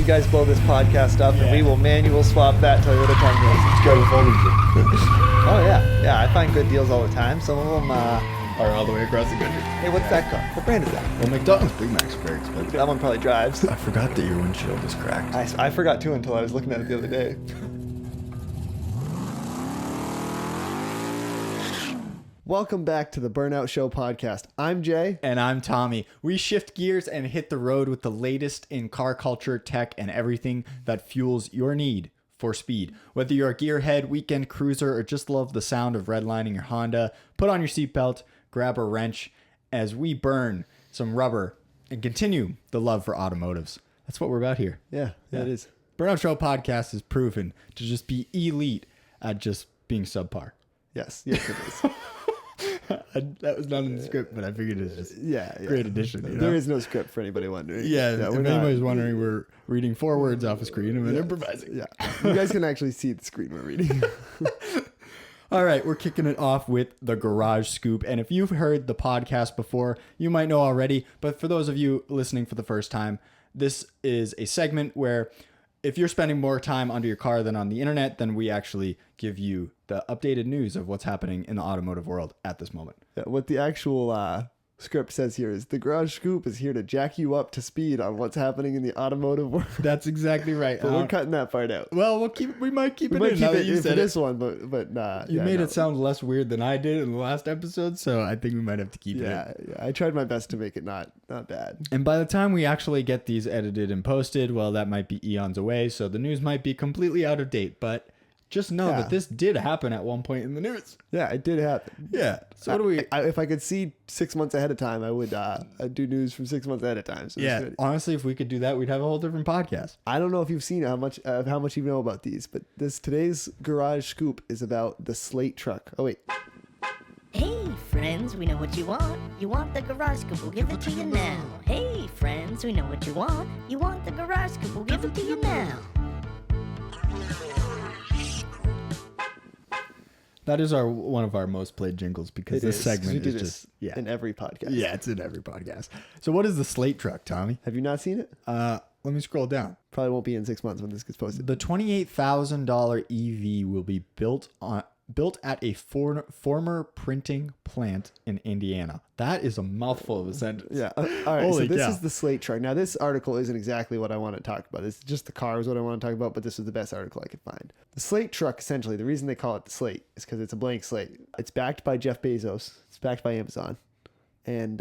guys blow this podcast up, and we will manual swap that Toyota Tundra. Oh yeah, I find good deals all the time. Some of them Are all the way across the country. Hey, what's that car? What brand is that? Well, McDonald's Big Mac's very expensive. That one probably drives. I forgot that your windshield is cracked. I forgot too until I was looking at it the other day. Welcome back to the Burnout Show podcast. I'm Jay. And I'm Tommy. We shift gears and hit the road with the latest in car culture, tech, and everything that fuels your need for speed. Whether you're a gearhead, weekend cruiser, or just love the sound of redlining your Honda, put on your seatbelt, grab a wrench as we burn some rubber and continue the love for automotives. That's what we're about here. Yeah, it is. Burnout Show podcast is proven to just be elite at just being subpar. Yes, it is. That was not in the script, but I figured it's just great addition. You know? There is no script for anybody wondering. If anybody's wondering, we're reading 4 words off a screen and then improvising. Yeah, you guys can actually see the screen we're reading. All right, we're kicking it off with the Garage Scoop. And if you've heard the podcast before, you might know already. But for those of you listening for the first time, this is a segment where if you're spending more time under your car than on the internet, then we actually give you the updated news of what's happening in the automotive world at this moment. Yeah, what the actual script says here is the Garage Scoop is here to jack you up to speed on what's happening in the automotive world. That's exactly right. But we're cutting that part out. Well, we might keep it in. Now that you said this one, but nah. You made it sound less weird than I did in the last episode, so I think we might have to keep it in. Yeah, I tried my best to make it not bad. And by the time we actually get these edited and posted, well, that might be eons away, so the news might be completely out of date, but just know that this did happen at one point in the news. Yeah, it did happen. Yeah. So what do we... if I could see 6 months ahead of time, I would do news from 6 months ahead of time. So yeah, honestly, if we could do that, we'd have a whole different podcast. I don't know if you've seen how much you know about these, but today's Garage Scoop is about the Slate truck. Oh, wait. Hey, friends, we know what you want. You want the Garage Scoop, we'll give it to you now. Hey, friends, we know what you want. You want the Garage Scoop, we'll give it to you now. That is one of our most played jingles because this segment is just in every podcast. Yeah, it's in every podcast. So what is the Slate truck, Tommy? Have you not seen it? Let me scroll down. Probably won't be in 6 months when this gets posted. The $28,000 EV will be built at a former printing plant in Indiana. That is a mouthful of a sentence. Yeah. All right. Holy so this cow. is the Slate truck. Now, this article isn't exactly what I want to talk about. It's just the car is what I want to talk about, but this was the best article I could find. The Slate truck, essentially, the reason they call it the Slate is because it's a blank slate. It's backed by Jeff Bezos. It's backed by Amazon. And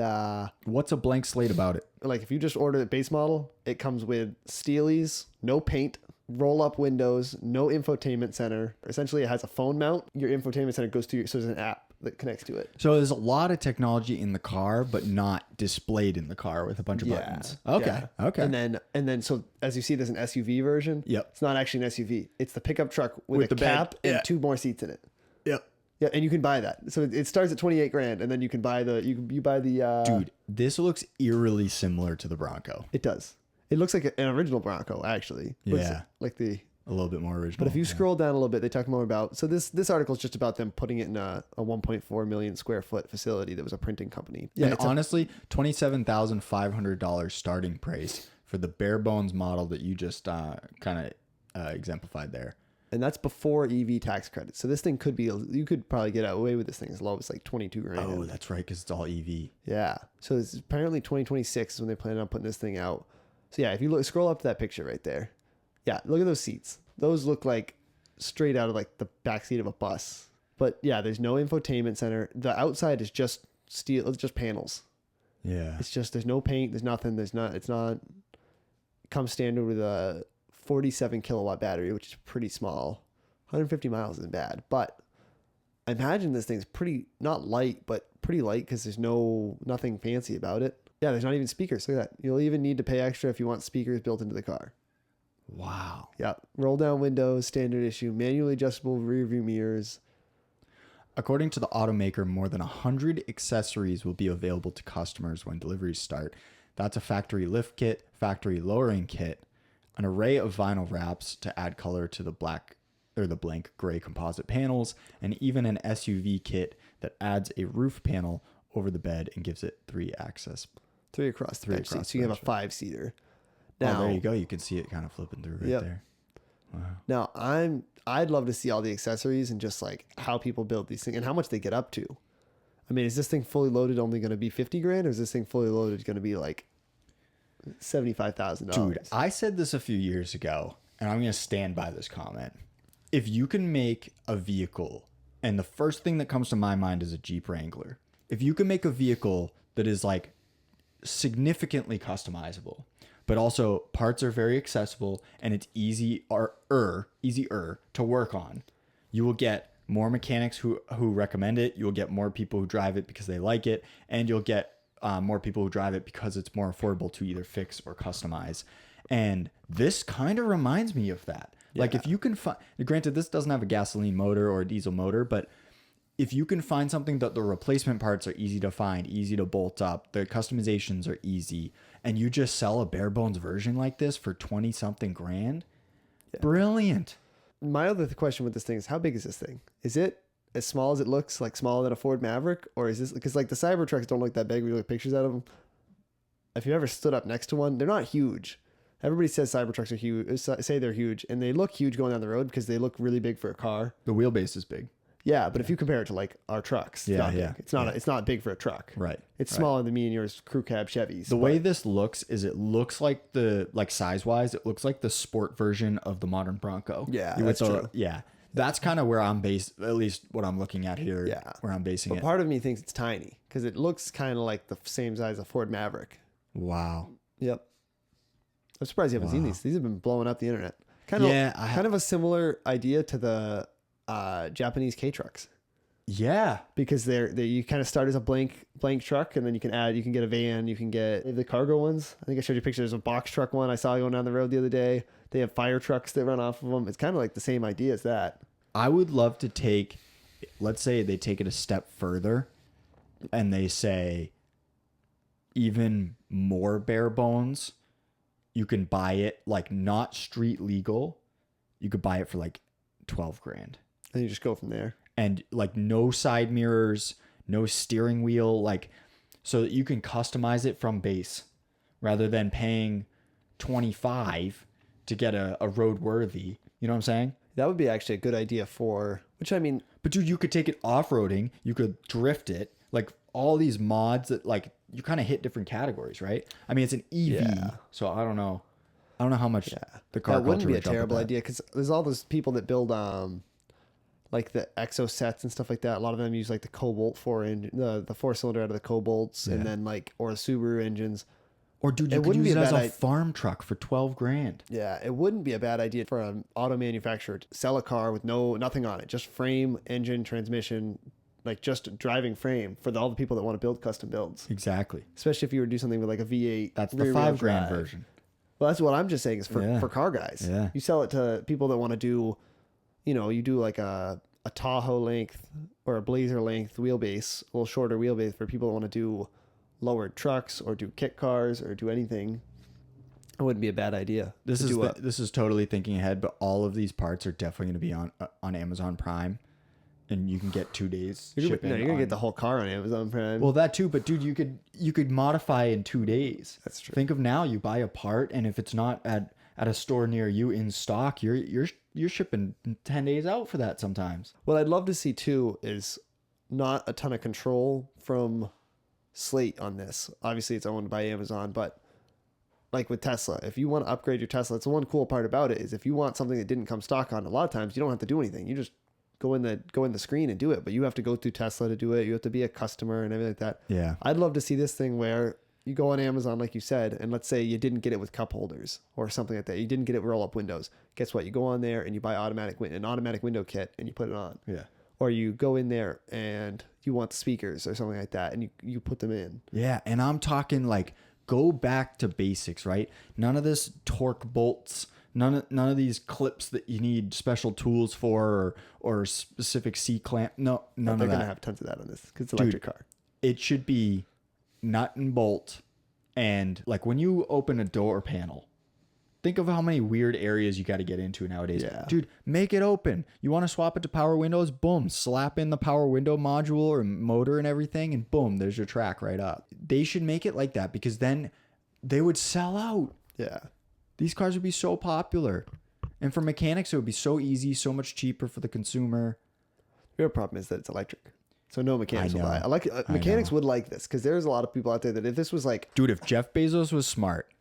what's a blank slate about it? Like if you just order the base model, it comes with Steelies, no paint, roll-up windows, no infotainment center. Essentially, it has a phone mount. Your infotainment center goes to so there's an app that connects to it. So there's a lot of technology in the car, but not displayed in the car with a bunch of buttons. Okay. Yeah. Okay. And then so as you see, there's an SUV version. Yep. It's not actually an SUV. It's the pickup truck with a the cap bed. and 2 more seats in it. Yep. Yeah, and you can buy that. So it starts at $28,000, and then you can buy you buy the. Dude, this looks eerily similar to the Bronco. It does. It looks like an original Bronco, actually. Yeah. Like a little bit more original. But if you scroll down a little bit, they talk more about. So this article is just about them putting it in a 1.4 million square foot facility that was a printing company. Yeah, and honestly, $27,500 starting price for the bare bones model that you just kind of exemplified there. And that's before EV tax credits. So this thing you could probably get away with this thing as low as like $22,000. Oh, that's right, because it's all EV. Yeah. So it's apparently 2026 is when they plan on putting this thing out. So yeah, if you scroll up to that picture right there. Yeah, look at those seats. Those look like straight out of like the backseat of a bus. But yeah, there's no infotainment center. The outside is just steel, it's just panels. Yeah. It's just, there's no paint, there's nothing, it comes standard with a 47 kilowatt battery, which is pretty small. 150 miles isn't bad, but I imagine this thing's not light, but pretty light because there's nothing fancy about it. Yeah, there's not even speakers. Look at that. You'll even need to pay extra if you want speakers built into the car. Wow. Yeah. Roll down windows, standard issue, manually adjustable rear view mirrors. According to the automaker, more than 100 accessories will be available to customers when deliveries start. That's a factory lift kit, factory lowering kit, an array of vinyl wraps to add color to the blank gray composite panels, and even an SUV kit that adds a roof panel over the bed and gives it 3 access. 3 across the bench seats. So you have a 5-seater. Now, Oh, there you go. You can see it kind of flipping through right Yep. there. Wow. Now I'd love to see all the accessories and just like how people build these things and how much they get up to. I mean, is this thing fully loaded only going to be 50 grand, or is this thing fully loaded going to be like $75,000? Dude, I said this a few years ago, and I'm going to stand by this comment. If you can make a vehicle, and the first thing that comes to my mind is a Jeep Wrangler. If you can make a vehicle that is like significantly customizable, but also parts are very accessible and it's easier to work on, you will get more mechanics who recommend it. You'll get more people who drive it because they like it, and you'll get more people who drive it because it's more affordable to either fix or customize. And this kind of reminds me of that. Like if you can find, granted, this doesn't have a gasoline motor or a diesel motor, but if you can find something that the replacement parts are easy to find, easy to bolt up, the customizations are easy, and you just sell a bare bones version like this for 20 something grand, brilliant. My other question with this thing is, how big is this thing? Is it as small as it looks, like smaller than a Ford Maverick? Or is this, because like the Cybertrucks don't look that big when you look at pictures out of them. If you ever stood up next to one, they're not huge. Everybody says Cybertrucks are huge, say they're huge, and they look huge going down the road because they look really big for a car. The wheelbase is big. Yeah, but if you compare it to like our trucks, it's not big. It's not big for a truck. Right. It's smaller than me and yours crew cab Chevys. The way this looks is it looks like size wise, it looks like the sport version of the modern Bronco. Yeah, that's true. Yeah. That's kind of where I'm based, at least what I'm looking at here. Yeah. Where I'm basing But it. part of me thinks it's tiny because it looks kind of like the same size as Ford Maverick. Wow. Yep. I'm surprised you haven't seen these. These have been blowing up the internet. Kind of a similar idea to the Japanese K trucks. Yeah. Because you kind of start as a blank truck, and then you can get a van, you can get the cargo ones. I think I showed you pictures of a box truck one I saw going down the road the other day. They have fire trucks that run off of them. It's kind of like the same idea as that. I would love to let's say they take it a step further and they say even more bare bones. You can buy it like not street legal. You could buy it for like 12 grand. And you just go from there. And like no side mirrors, no steering wheel, like so that you can customize it from base rather than paying 25 to get a roadworthy. You know what I'm saying? That would be actually a good idea But dude, you could take it off-roading, you could drift it, like all these mods that like you kind of hit different categories, right? I mean, it's an EV, so I don't know how much the car that wouldn't culture be a would jump at terrible that. idea because there's all those people that build like the exo sets and stuff like that. A lot of them use like the Cobalt 4 engine, the 4-cylinder out of the Cobalts, and then or the Subaru engines. Or dude, you could use it as a farm truck for 12 grand. Yeah, it wouldn't be a bad idea for an auto manufacturer to sell a car with nothing on it, just frame, engine, transmission, like just driving frame for all the people that want to build custom builds. Exactly. Especially if you were to do something with like a V8. That's the 5 grand version. Well, that's what I'm just saying is for car guys. Yeah. You sell it to people that want to do, you do like a Tahoe length or a Blazer length wheelbase, a little shorter wheelbase for people that want to do lowered trucks or do kit cars or do anything. It wouldn't be a bad idea. This is totally thinking ahead, but all of these parts are definitely going to be on Amazon Prime, and you can get 2 days shipping. You're gonna get the whole car on Amazon Prime. Well, that too, but dude, you could modify in 2 days. That's true. Think of now, you buy a part, and if it's not at a store near you in stock, you're shipping 10 days out for that sometimes. What I'd love to see too is not a ton of control from Slate on this. Obviously, it's owned by Amazon, but like with Tesla, if you want to upgrade your Tesla, it's the one cool part about it is if you want something that didn't come stock on, a lot of times you don't have to do anything. You just go in the screen and do it, but you have to go through Tesla to do it. You have to be a customer and everything like that. Yeah. I'd love to see this thing where you go on Amazon, like you said, and let's say you didn't get it with cup holders or something like that. You didn't get it with roll-up windows. Guess what? You go on there and you buy an automatic window kit and you put it on. Yeah. Or you go in there and you want the speakers or something like that and you put them in. Yeah, and I'm talking like go back to basics, right? None of this torque bolts, none of these clips that you need special tools for or specific C clamp. No, none of that. They're gonna have tons of that on this because it's an electric car. It should be nut and bolt, and like when you open a door panel, think of how many weird areas you got to get into nowadays. Yeah. Dude, make it open. You want to swap it to power windows? Boom. Slap in the power window module or motor and everything, and boom, there's your track right up. They should make it like that because then they would sell out. Yeah. These cars would be so popular. And for mechanics, it would be so easy, so much cheaper for the consumer. The real problem is that it's electric. So no mechanics will I buy it. Mechanics know. would like this because there's a lot of people out there that if this was like, Dude, if Jeff Bezos was smart,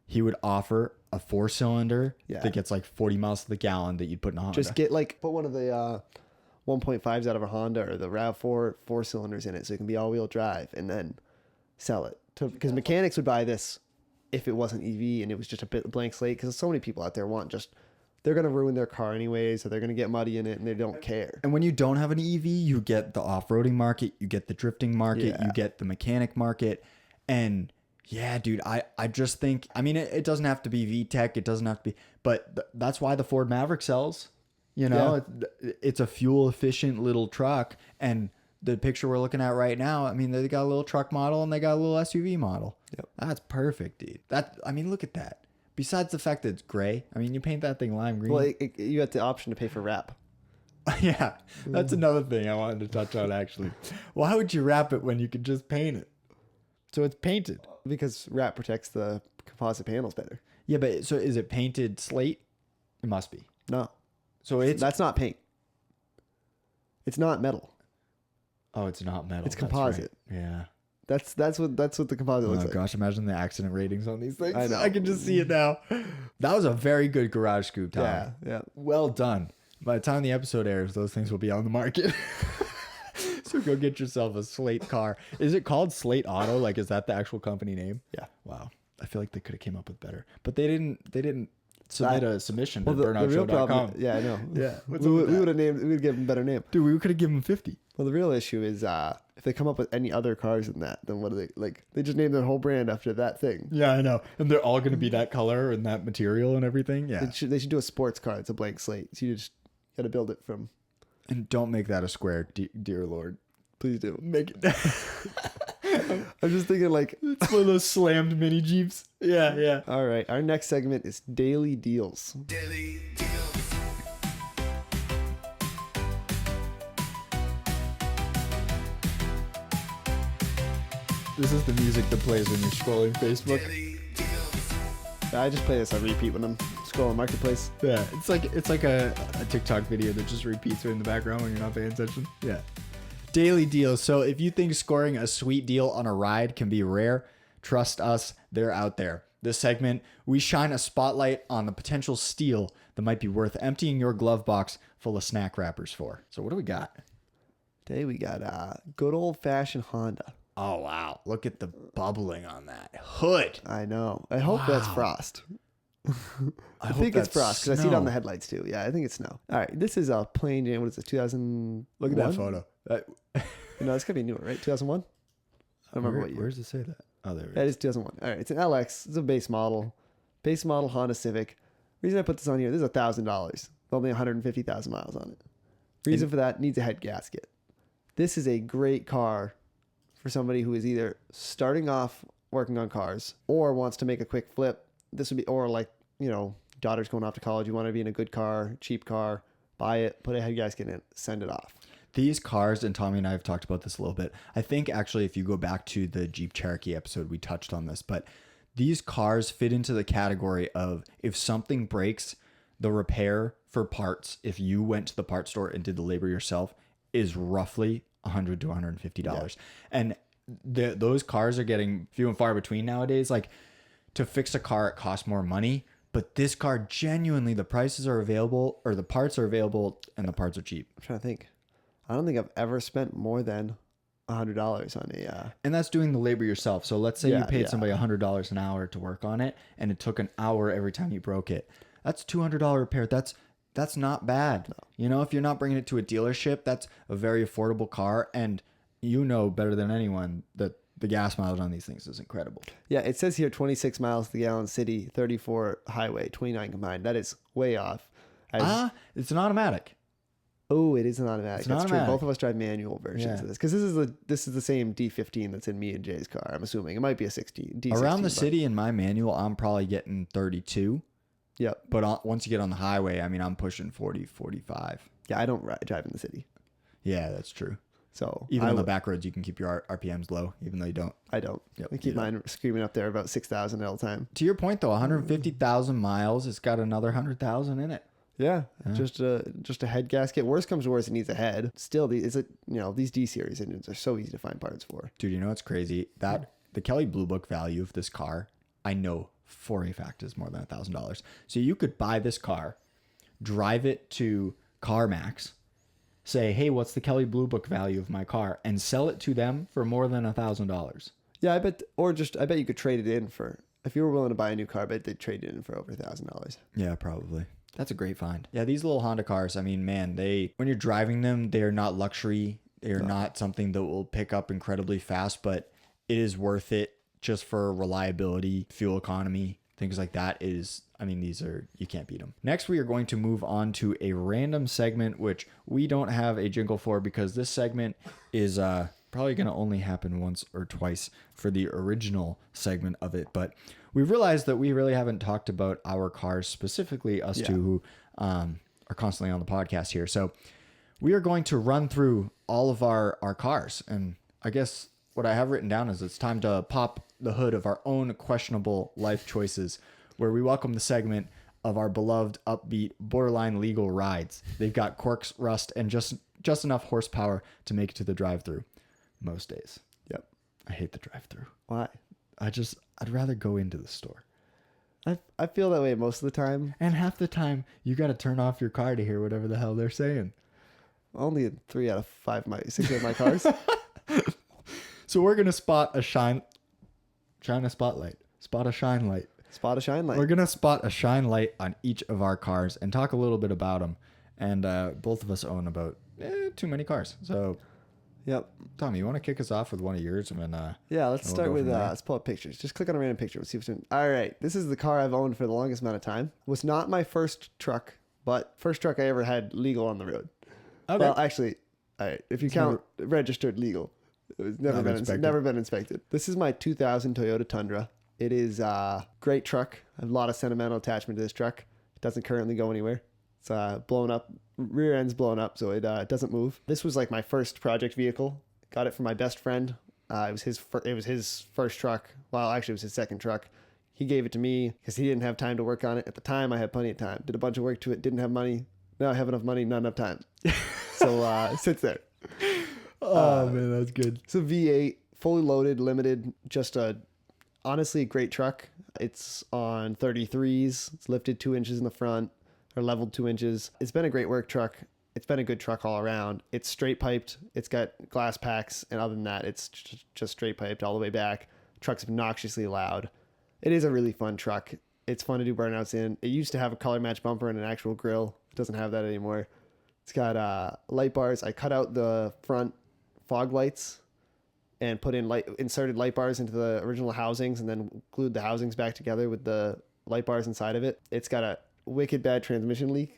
he would offer a 4-cylinder that gets like 40 miles to the gallon that you'd put in a Honda. just put one of the 1.5s out of a Honda or the RAV4 4-cylinders in it so it can be all-wheel drive and then sell it. Because mechanics would buy this if it wasn't EV and it was just a bit blank slate because so many people out there they're going to ruin their car anyways, so they're going to get muddy in it and they don't care. And when you don't have an EV, you get the off-roading market, you get the drifting market, you get the mechanic market. And yeah, dude, I just think, I mean, it doesn't have to be VTEC, it doesn't have to be, but that's why the Ford Maverick sells. You know, it's a fuel efficient little truck. And the picture we're looking at right now, I mean, they got a little truck model and they got a little SUV model. Yep. That's perfect, dude. I mean, look at that. Besides the fact that it's gray, I mean, you paint that thing lime green. Well, you got the option to pay for wrap. Yeah, that's another thing I wanted to touch on, actually. Why would you wrap it when you could just paint it? So it's painted. Because wrap protects the composite panels better. Yeah, but so is it painted slate? It must be. No. So that's not paint. It's not metal. Oh, it's not metal. It's composite. Right. Yeah. That's what the composite looks like. Oh gosh, imagine the accident ratings on these things. I know. I can just see it now. That was a very good garage scoop, Tom. Yeah. Well done. By the time the episode airs, those things will be on the market. So go get yourself a Slate car. Is it called Slate Auto? Like, is that the actual company name? Yeah. Wow. I feel like they could have came up with better, but they didn't submit a submission to the real burnoutshow.com. problem. Yeah, I know. Yeah. we would have named. We would give them a better name. Dude, we could have given them 50. Well, the real issue is if they come up with any other cars than that, then what do they like? They just name their whole brand after that thing. Yeah, I know. And they're all going to be that color and that material and everything. Yeah. They should do a sports car. It's a blank slate. So you just got to build it from. And don't make that a square, dear Lord. Please do. Make it. I'm just thinking like It's one of those slammed mini Jeeps. Yeah. All right, our next segment is daily deals. Daily deals. This is the music that plays when you're scrolling Facebook. Daily deals. I just play this on repeat when I'm scrolling Marketplace. Yeah, it's like a TikTok video that just repeats in the background when you're not paying attention. Yeah. Daily deals. So if you think scoring a sweet deal on a ride can be rare, trust us, they're out there. This segment, we shine a spotlight on the potential steal that might be worth emptying your glove box full of snack wrappers for. So what do we got? Today we got good old fashioned Honda. Oh, wow. Look at the bubbling on that hood. I know. I hope that's frost. I hope think it's that's frost because I see it on the snow. headlights too. Yeah, I think it's snow. All right, this is a plain Jane. What is it? 2000. Look at that photo. No, it's gotta be newer, right? 2001. I don't remember what year. Where does it say that? Oh, there it That is. is 2001. All right, it's an LX. It's a base model Honda Civic. Reason I put this on here, this is $1,000. Only 150,000 miles on it. Reason for that, needs a head gasket. This is a great car for somebody who is either starting off working on cars or wants to make a quick flip. This would be, or like, you know, daughter's going off to college. You want to be in a good car, cheap car, buy it, put a head gasket in it, send it off. These cars, and Tommy and I have talked about this a little bit. I think actually if you go back to the Jeep Cherokee episode, we touched on this, but these cars fit into the category of if something breaks, the repair for parts, if you went to the parts store and did the labor yourself, is roughly $100 to $150. Yeah. And those cars are getting few and far between nowadays. Like to fix a car, it costs more money. But this car, genuinely, the prices are available, or the parts are available, and the parts are cheap. I'm trying to think. I don't think I've ever spent more than $100 on a. And that's doing the labor yourself. So let's say you paid yeah. somebody $100 an hour to work on it, and it took an hour every time you broke it. That's $200 repair. That's not bad. No. You know, if you're not bringing it to a dealership, that's a very affordable car, and you know better than anyone that the gas mileage on these things is incredible. Yeah, it says here 26 miles to the gallon city, 34 highway, 29 combined. That is way off. It's an automatic. Oh, it is an automatic. It's That's automatic. true. Both of us drive manual versions of this because this is the same D15 that's in me and Jay's car. I'm assuming it might be a 16 D16. Around the city in my manual, I'm probably getting 32. Yep. But once you get on the highway, I mean, I'm pushing 40, 45. Yeah, I don't drive in the city. Yeah, that's true. So Even on the back roads, you can keep your RPMs low, even though you don't. I don't. Yep, I keep you don't. mine screaming up there about 6,000 all the time. To your point, though, 150,000 miles, it's got another 100,000 in it. Yeah, just a head gasket. Worst comes to worst, it needs a head. Still, these D series engines are so easy to find parts for. Dude, you know what's crazy? That the Kelly Blue Book value of this car, I know for a fact is more than $1,000. So you could buy this car, drive it to CarMax, say, hey, what's the Kelly Blue Book value of my car, and sell it to them for more than $1,000. Yeah, I bet you could trade it in for, if you were willing to buy a new car, I bet they'd trade it in for over $1,000. Yeah, probably. That's a great find. Yeah, these little Honda cars, I mean, man, when you're driving them, they're not luxury. They're not something that will pick up incredibly fast, but it is worth it just for reliability, fuel economy, things like that. You can't beat them. Next, we are going to move on to a random segment, which we don't have a jingle for because this segment is probably going to only happen once or twice for the original segment of it. But we realized that we really haven't talked about our cars, specifically us two who are constantly on the podcast here. So we are going to run through all of our cars. And I guess what I have written down is it's time to pop the hood of our own questionable life choices, where we welcome the segment of our beloved, upbeat, borderline legal rides. They've got corks, rust, and just enough horsepower to make it to the drive-through most days. Yep. I hate the drive-through. Why? I'd rather go into the store. I feel that way most of the time. And half the time, you got to turn off your car to hear whatever the hell they're saying. Only in 3 out of 6 of my cars. So we're going to spot a shine a spotlight. Spot a shine light. Spot a shine light. We're going to spot a shine light on each of our cars and talk a little bit about them. And both of us own about too many cars. So, Yep. Tommy, you want to kick us off with one of yours? And Yeah, let's we'll start go with, from there. let's pull up pictures. Just click on a random picture. Let's see what's in. All right. This is the car I've owned for the longest amount of time. It was not my first truck, but first truck I ever had legal on the road. Okay. Well, actually, all right. If you count registered legal, it was never been inspected. This is my 2000 Toyota Tundra. It is a great truck. I have a lot of sentimental attachment to this truck. It doesn't currently go anywhere. It's blown up. Rear end's blown up, so it doesn't move. This was like my first project vehicle. Got it from my best friend. It was his first truck. Well, actually, it was his second truck. He gave it to me because he didn't have time to work on it. At the time, I had plenty of time. Did a bunch of work to it. Didn't have money. Now I have enough money, not enough time. So it sits there. Oh, man, that's good. It's a V8, fully loaded, limited. Just honestly, a great truck. It's on 33s. It's lifted 2 inches in the front, or leveled 2 inches. It's been a great work truck. It's been a good truck all around. It's straight piped. It's got glass packs. And other than that, it's just straight piped all the way back. Truck's obnoxiously loud. It is a really fun truck. It's fun to do burnouts in. It used to have a color match bumper and an actual grill. It doesn't have that anymore. It's got light bars. I cut out the front fog lights and put in inserted light bars into the original housings and then glued the housings back together with the light bars inside of it. It's got a wicked bad transmission leak.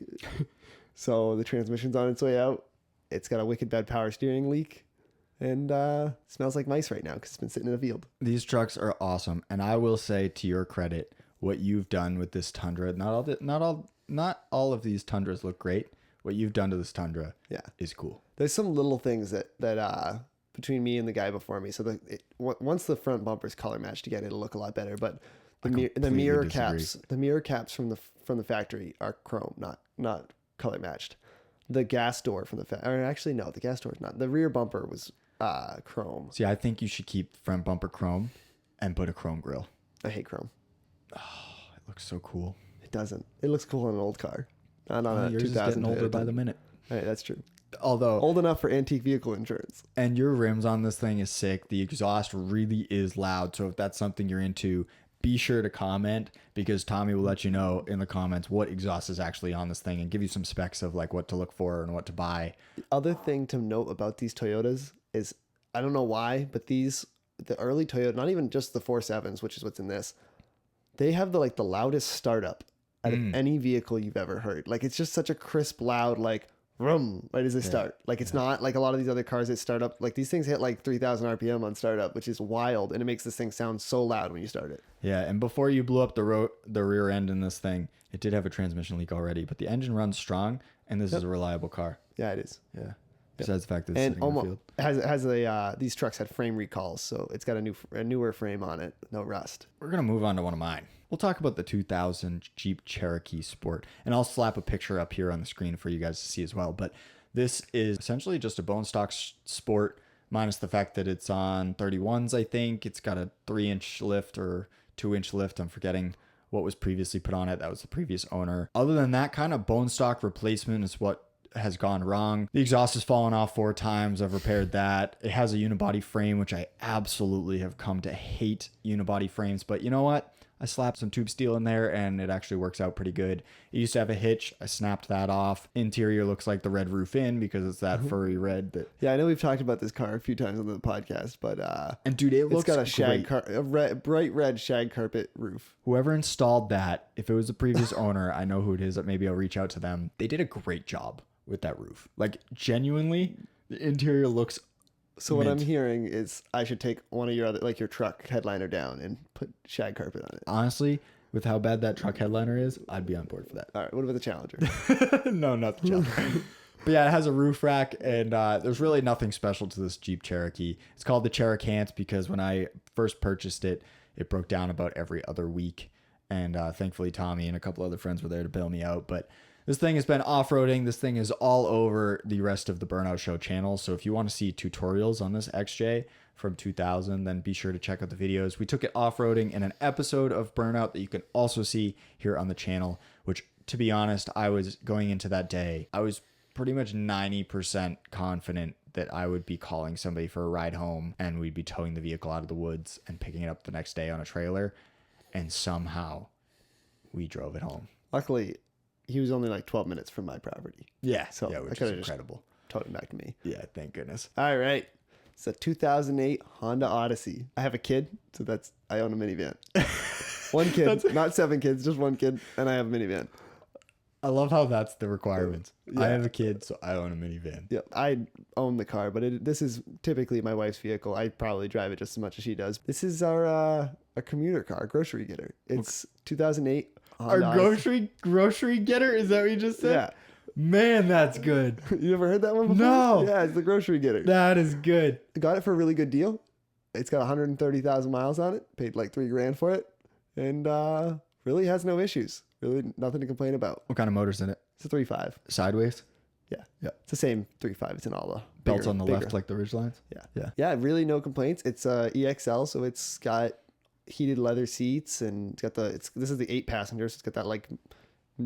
So the transmission's on its way out. It's got a wicked bad power steering leak. And smells like mice right now because it's been sitting in a field. These trucks are awesome. And I will say, to your credit, what you've done with this Tundra, not all of these Tundras look great. What you've done to this Tundra is cool. There's some little things that between me and the guy before me. So once the front bumper's color matched again, it'll look a lot better. But the mirror caps from the factory are chrome, not color matched. The gas door from the the gas door is not. The rear bumper was chrome. See, I think you should keep front bumper chrome and put a chrome grille. I hate chrome. Oh, it looks so cool. It doesn't. It looks cool on an old car. Not on a yours 2000 is getting older Toyota. by the minute. Right, that's true. Although Old enough for antique vehicle insurance. And your rims on this thing is sick. The exhaust really is loud. So if that's something you're into, be sure to comment, because Tommy will let you know in the comments what exhaust is actually on this thing and give you some specs of like what to look for and what to buy. The other thing to note about these Toyotas is, I don't know why, but the early Toyota, not even just the 4.7s, which is what's in this, they have the loudest startup out of any vehicle you've ever heard. Like, it's just such a crisp, loud, like, vroom, right as they start. Like, it's not like a lot of these other cars that start up. Like, these things hit like 3,000 RPM on startup, which is wild, and it makes this thing sound so loud when you start it. Yeah, and before you blew up the rear end in this thing, it did have a transmission leak already, but the engine runs strong, and this is a reliable car. Yeah, it is. Yeah. Besides the fact that it's And sitting in the almost field. has a these trucks had frame recalls, so it's got a newer frame on it, no rust. We're going to move on to one of mine. We'll talk about the 2000 Jeep Cherokee Sport, and I'll slap a picture up here on the screen for you guys to see as well. But this is essentially just a bone stock Sport, minus the fact that it's on 31s, I think. It's got a 3-inch lift or 2-inch lift. I'm forgetting what was previously put on it. That was the previous owner. Other than that, kind of bone stock replacement is what has gone wrong. The exhaust has fallen off 4 times. I've repaired that. It has a unibody frame, which I absolutely have come to hate unibody frames. But you know what? I slapped some tube steel in there and it actually works out pretty good. It used to have a hitch. I snapped that off. Interior looks like the red roof in because it's that furry red. That Yeah, I know we've talked about this car a few times on the podcast, but and dude, it looks it's got a shag great. bright red shag carpet roof. Whoever installed that, if it was the previous owner, I know who it is. Maybe I'll reach out to them. They did a great job with that roof. Like genuinely, the interior looks. So what mint. I'm hearing is I should take one of your other, like your truck headliner down and put shag carpet on it. Honestly, with how bad that truck headliner is, I'd be on board for that. All right, what about the Challenger? No, not the Challenger. But yeah, it has a roof rack, and there's really nothing special to this Jeep Cherokee. It's called the Cherokee because when I first purchased it, it broke down about every other week. And thankfully, Tommy and a couple other friends were there to bail me out. But this thing has been off-roading. This thing is all over the rest of the Burnout Show channel. So if you want to see tutorials on this XJ from 2000, then be sure to check out the videos. We took it off-roading in an episode of Burnout that you can also see here on the channel, which, to be honest, I was going into that day, I was pretty much 90% confident that I would be calling somebody for a ride home and we'd be towing the vehicle out of the woods and picking it up the next day on a trailer. And somehow we drove it home. Luckily, he was only like 12 minutes from my property. Yeah. So yeah, I which could is have just incredible. towed him back to me. Yeah, thank goodness. All right. It's a 2008 Honda Odyssey. I have a kid, so I own a minivan. One kid, not 7 kids, just 1 kid, and I have a minivan. I love how that's the requirements. Yeah. I have a kid, so I own a minivan. Yep, I own the car, but this is typically my wife's vehicle. I probably drive it just as much as she does. This is our a commuter car, grocery getter. It's 2008 Honda Our Odyssey. grocery getter? Is that what you just said? Yeah. Man, that's good. You ever heard that one before? No. Yeah, it's the grocery getter. That is good. I got it for a really good deal. It's got 130,000 miles on it. Paid like $3,000 for it, and really has no issues. Really nothing to complain about. What kind of motor's in it? It's a 3.5. Sideways? Yeah, Yeah. It's the same 3.5. It's in all the Belts bigger- on the bigger. left like the Ridgelines? Yeah. Yeah. Yeah, really no complaints. It's EXL, so it's got heated leather seats and it's got this is the 8 passengers. So it's got that like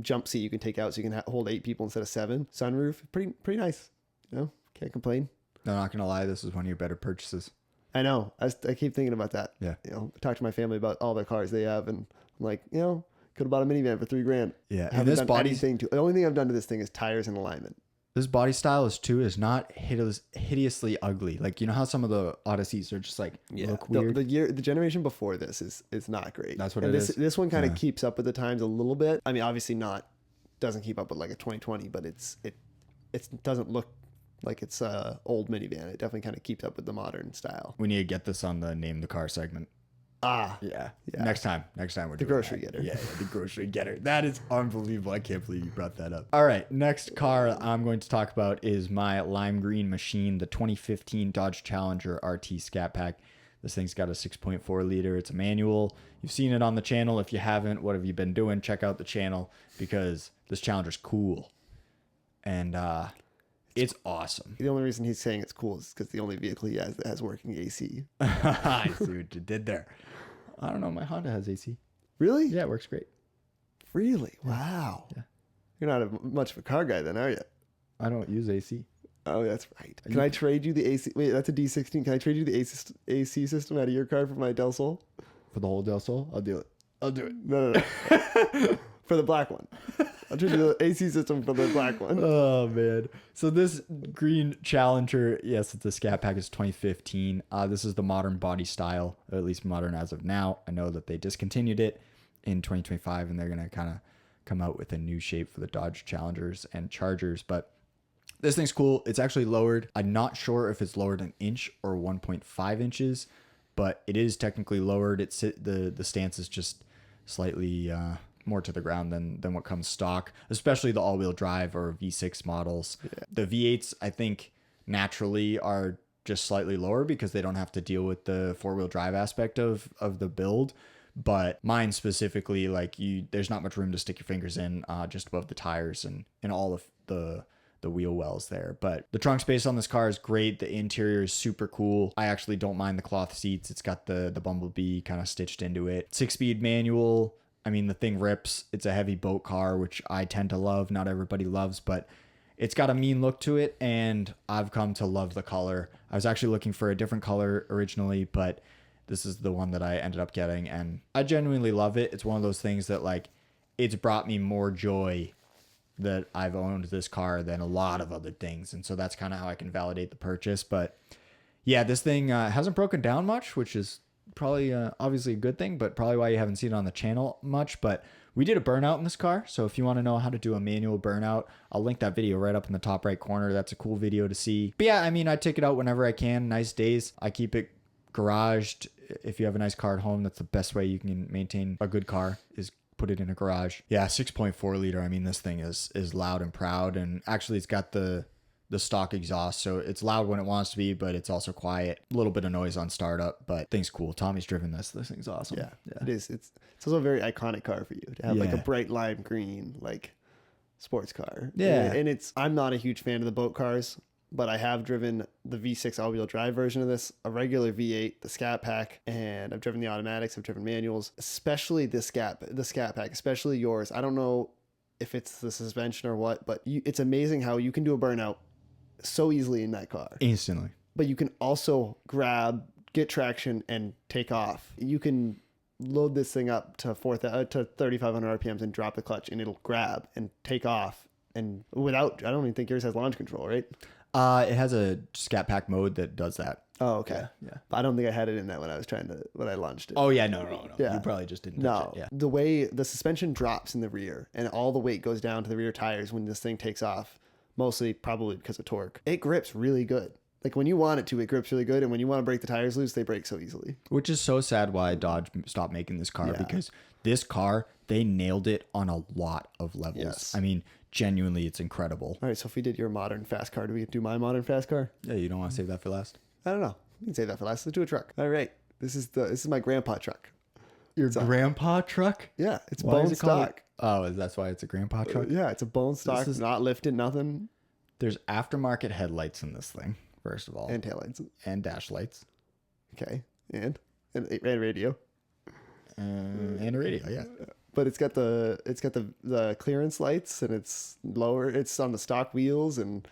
jump seat you can take out so you can hold 8 people instead of 7. Sunroof, pretty nice. You know, can't complain. No, not gonna lie, this is one of your better purchases. I know. I keep thinking about that. Yeah. You know, I talk to my family about all the cars they have, and I'm like, you know, could have bought a minivan for $3,000. Yeah, and Haven't this done body, anything to. The only thing I've done to this thing is tires and alignment. this body style is not hideously ugly. Like, you know how some of the Odysseys are just like look weird. The generation before this is not great. That's what and it this, is. This one kind of Yeah. keeps up with the times a little bit. I mean, obviously doesn't keep up with like a 2020, but it doesn't look like it's a old minivan. It definitely kind of keeps up with the modern style. We need to get this on the name the car segment. Ah, Yeah. Yeah. Next time we're doing The grocery that. getter. Yeah, the grocery getter. That is unbelievable. I can't believe you brought that up. All right, next car I'm going to talk about is my lime green machine, the 2015 Dodge Challenger RT Scat Pack. This thing's got a 6.4 liter. It's a manual. You've seen it on the channel. If you haven't, what have you been doing? Check out the channel because this Challenger's cool. And it's awesome. the only reason he's saying it's cool is because the only vehicle he has that has working AC. I see what you did there. I don't know. My Honda has AC. Really? Yeah, it works great. Really? Wow. Yeah. You're not much of a car guy then, are you? I don't use AC. Oh, that's right. Can I trade you the AC? Wait, that's a D16. Can I trade you the AC system out of your car for my Del Sol? For the whole Del Sol? I'll do it. I'll do it. No. For the black one. I'll trade you the AC system for the black one. Oh, man. So this green Challenger, yes, it's a Scat Pack. It's 2015. This is the modern body style, or at least modern as of now. I know that they discontinued it in 2025, and they're going to kind of come out with a new shape for the Dodge Challengers and Chargers. But this thing's cool. It's actually lowered. I'm not sure if it's lowered an inch or 1.5 inches, but it is technically lowered. The stance is just slightly more to the ground than what comes stock, especially the all-wheel drive or V6 models. Yeah. The V8s, I think naturally are just slightly lower because they don't have to deal with the four-wheel drive aspect of the build. But mine specifically, like there's not much room to stick your fingers in just above the tires and all of the wheel wells there. But the trunk space on this car is great. The interior is super cool. I actually don't mind the cloth seats. It's got the Bumblebee kind of stitched into it. 6-speed manual. I mean, the thing rips. It's a heavy boat car, which I tend to love. Not everybody loves, but it's got a mean look to it, and I've come to love the color. I was actually looking for a different color originally, but this is the one that I ended up getting, and I genuinely love it. It's one of those things that, like, it's brought me more joy that I've owned this car than a lot of other things, and so that's kind of how I can validate the purchase. But yeah, this thing hasn't broken down much, which is probably obviously a good thing, but probably why you haven't seen it on the channel much. But we did a burnout in this car, so if you want to know how to do a manual burnout, I'll link that video right up in the top right corner. That's a cool video to see. But yeah, I mean, I take it out whenever I can. Nice days. I keep it garaged. If you have a nice car at home, that's the best way you can maintain a good car, is put it in a garage. Yeah, 6.4 liter. I mean, this thing is loud and proud, and actually it's got the stock exhaust, so it's loud when it wants to be, but it's also quiet. A little bit of noise on startup, but thing's cool. Tommy's driven this. This thing's awesome. Yeah, it is. It's also a very iconic car for you to have, like a bright lime green, like, sports car. Yeah. And I'm not a huge fan of the boat cars, but I have driven the V6 all-wheel drive version of this, a regular V8, the Scat Pack, and I've driven the automatics, I've driven manuals, especially the Scat Pack, especially yours. I don't know if it's the suspension or what, but it's amazing how you can do a burnout so easily in that car. Instantly. But you can also get traction, and take off. You can load this thing up to 3,500 RPMs and drop the clutch, and it'll grab and take off. And without, I don't even think yours has launch control, right? It has a Scat Pack mode that does that. Oh, okay. Yeah. But I don't think I had it in that when I launched it. Oh yeah, no. Yeah. You probably just didn't touch No. it. Yeah. The way the suspension drops in the rear and all the weight goes down to the rear tires when this thing takes off, mostly probably because of torque, it grips really good. Like, when you want it to, it grips really good. And when you want to break the tires loose, they break so easily. Which is so sad why Dodge stopped making this car, because this car, they nailed it on a lot of levels. Yes. I mean, genuinely, it's incredible. All right. So if we did your modern fast car, do we do my modern fast car? Yeah, you don't want to save that for last? I don't know. We can save that for last. Let's do a truck. All right. This is my grandpa truck. Your grandpa truck? Yeah. It's Why is bone it called stock. Oh, that's why it's a grandpa truck? Yeah. It's a bone stock, not lifted, nothing. There's aftermarket headlights in this thing, first of all. And taillights. And dash lights. Okay. And radio. And a radio, yeah. But it's got the clearance lights, and it's lower. It's on the stock wheels, and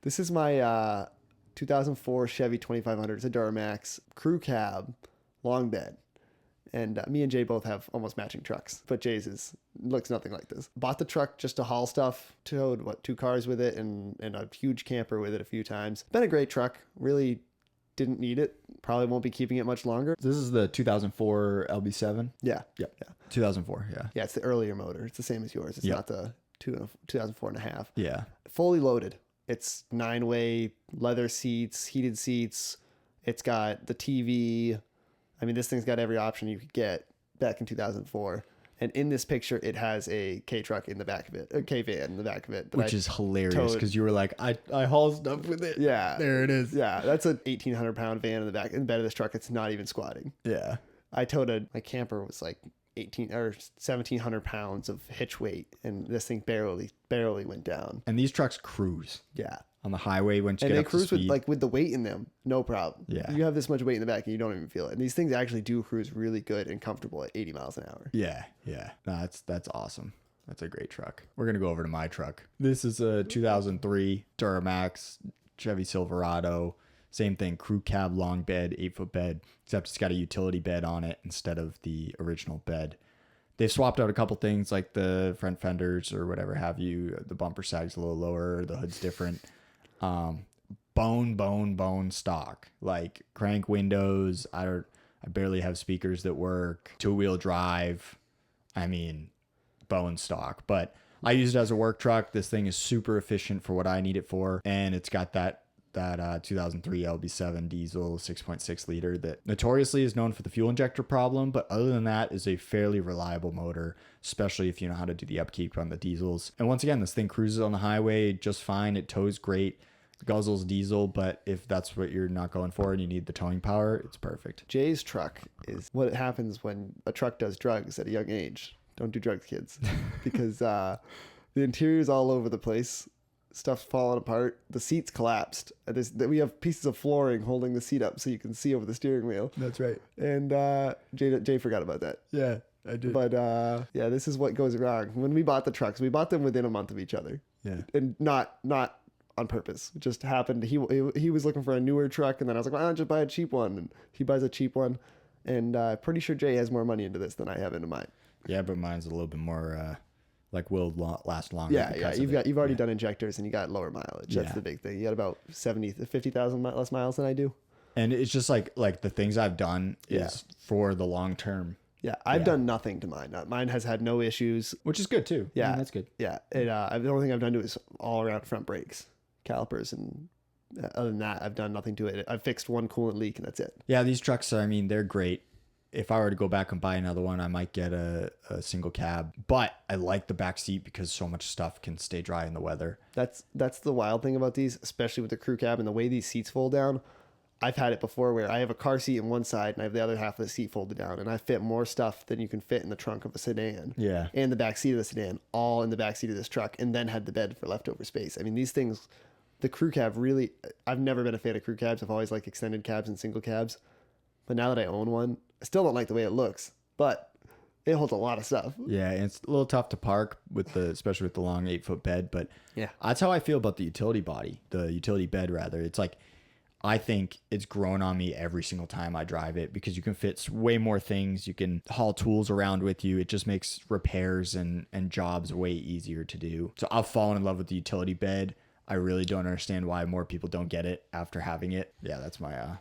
this is my 2004 Chevy 2500. It's a Duramax crew cab, long bed, and me and Jay both have almost matching trucks. But Jay's looks nothing like this. Bought the truck just to haul stuff. Towed 2 cars with it, and a huge camper with it a few times. Been a great truck. Really didn't need it. Probably won't be keeping it much longer. This is the 2004 LB7? Yeah. Yep. Yeah. 2004, yeah. Yeah, it's the earlier motor. It's the same as yours. It's not the 2004 and a half. Yeah. Fully loaded. It's 9-way leather seats, heated seats. It's got the TV. I mean, this thing's got every option you could get back in 2004. And in this picture, it has a K truck in the back of it, a K van in the back of it. Which is hilarious, because you were like, I haul stuff with it. Yeah. There it is. Yeah, that's an 1,800 pound van in the bed of this truck. It's not even squatting. Yeah. I towed my camper was like 1,700 pounds of hitch weight, and this thing barely went down. And these trucks cruise. Yeah. On the highway once you And get they up to cruise speed. with the weight in them, no problem. Yeah. You have this much weight in the back and you don't even feel it. And these things actually do cruise really good and comfortable at 80 miles an hour. Yeah. No, that's awesome. That's a great truck. We're going to go over to my truck. This is a 2003 Duramax Chevy Silverado. Same thing, crew cab, long bed, 8-foot bed, except it's got a utility bed on it instead of the original bed. They've swapped out a couple things like the front fenders or whatever have you. The bumper sag's a little lower. The hood's different. Bone stock, like crank windows. I barely have speakers that work. 2-wheel drive. I mean, bone stock. But I use it as a work truck. This thing is super efficient for what I need it for, and it's got that 2003 LB7 diesel 6.6 liter that notoriously is known for the fuel injector problem, but other than that is a fairly reliable motor, especially if you know how to do the upkeep on the diesels. And once again, this thing cruises on the highway just fine. It tows great. guzzles diesel, but if that's what you're not going for and you need the towing power, it's perfect. Jay's truck is what happens when a truck does drugs at a young age. Don't do drugs, kids, because the interior's all over the place. Stuff's falling apart. The seat's collapsed. We have pieces of flooring holding the seat up so you can see over the steering wheel. That's right. And Jay forgot about that. Yeah, I did. But yeah, this is what goes wrong. When we bought the trucks, we bought them within a month of each other. Yeah. And not on purpose. It just happened. He was looking for a newer truck, and then I was like, well, I'll just buy a cheap one. And he buys a cheap one. And pretty sure Jay has more money into this than I have into mine. Yeah, but mine's a little bit more will last longer. Yeah. You've already done injectors, and you got lower mileage. That's the big thing. You got about 50,000 less miles than I do. And it's just like the things I've done is for the long term. Yeah, I've done nothing to mine. Mine has had no issues. Which is good too. Yeah, I mean, that's good. Yeah, the only thing I've done to it is all around front brakes, calipers, and other than that, I've done nothing to it. I've fixed one coolant leak, and that's it. Yeah, these trucks, I mean, they're great. If I were to go back and buy another one, I might get a single cab. But I like the back seat because so much stuff can stay dry in the weather. That's the wild thing about these, especially with the crew cab and the way these seats fold down. I've had it before where I have a car seat in one side and I have the other half of the seat folded down, and I fit more stuff than you can fit in the trunk of a sedan. Yeah. And the back seat of the sedan, all in the back seat of this truck, and then had the bed for leftover space. I mean, these things, the crew cab really, I've never been a fan of crew cabs. I've always liked extended cabs and single cabs. But now that I own one, I still don't like the way it looks, but it holds a lot of stuff. Yeah, and it's a little tough to park especially with the long 8-foot bed. But yeah, that's how I feel about the utility bed rather. It's like, I think it's grown on me every single time I drive it because you can fit way more things. You can haul tools around with you. It just makes repairs and jobs way easier to do. So I've fallen in love with the utility bed. I really don't understand why more people don't get it after having it. Yeah, that's my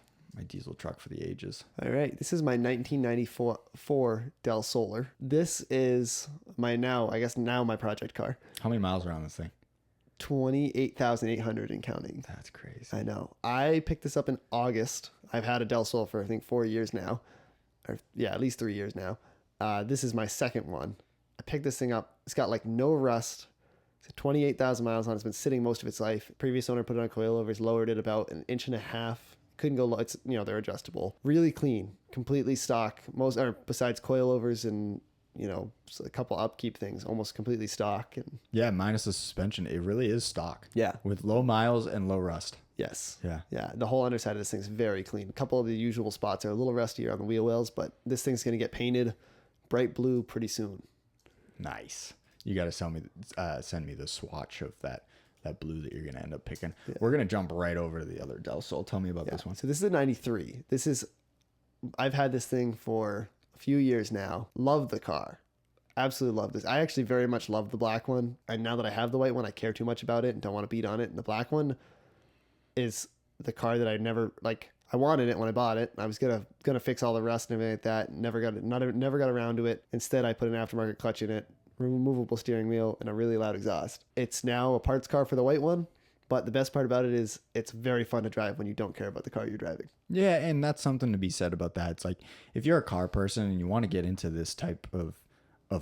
diesel truck for the ages. All right. This is my 1994 Del Solar. This is my my project car. How many miles are on this thing? 28,800 and counting. That's crazy. I know. I picked this up in August. I've had a Del Sol for I think 4 years now. At least 3 years now. This is my second one. I picked this thing up. It's got like no rust. It's got 28,000 miles on it. It's been sitting most of its life. Previous owner put it on coilovers, lowered it about 1.5 inches. Couldn't go low. It's, they're adjustable. Really clean, completely stock. Besides coilovers and, a couple upkeep things, almost completely stock. And yeah, minus the suspension, it really is stock. Yeah. With low miles and low rust. Yes. Yeah. Yeah. The whole underside of this thing's very clean. A couple of the usual spots are a little rustier on the wheel wells, but this thing's going to get painted bright blue pretty soon. Nice. You got to send me the swatch of that blue that you're going to end up picking. Yeah. We're going to jump right over to the other Del Sol. Tell me about this one. So this is a 93. I've had this thing for a few years now. Love the car. Absolutely love this. I actually very much love the black one. And now that I have the white one, I care too much about it and don't want to beat on it. And the black one is the car that I never, I wanted it when I bought it. I was gonna fix all the rust and everything like that. Never got around to it. Instead, I put an aftermarket clutch in it, removable steering wheel, and a really loud exhaust. It's now a parts car for the white one, but the best part about it is it's very fun to drive when you don't care about the car you're driving. Yeah, and that's something to be said about that. It's like, if you're a car person and you want to get into this type of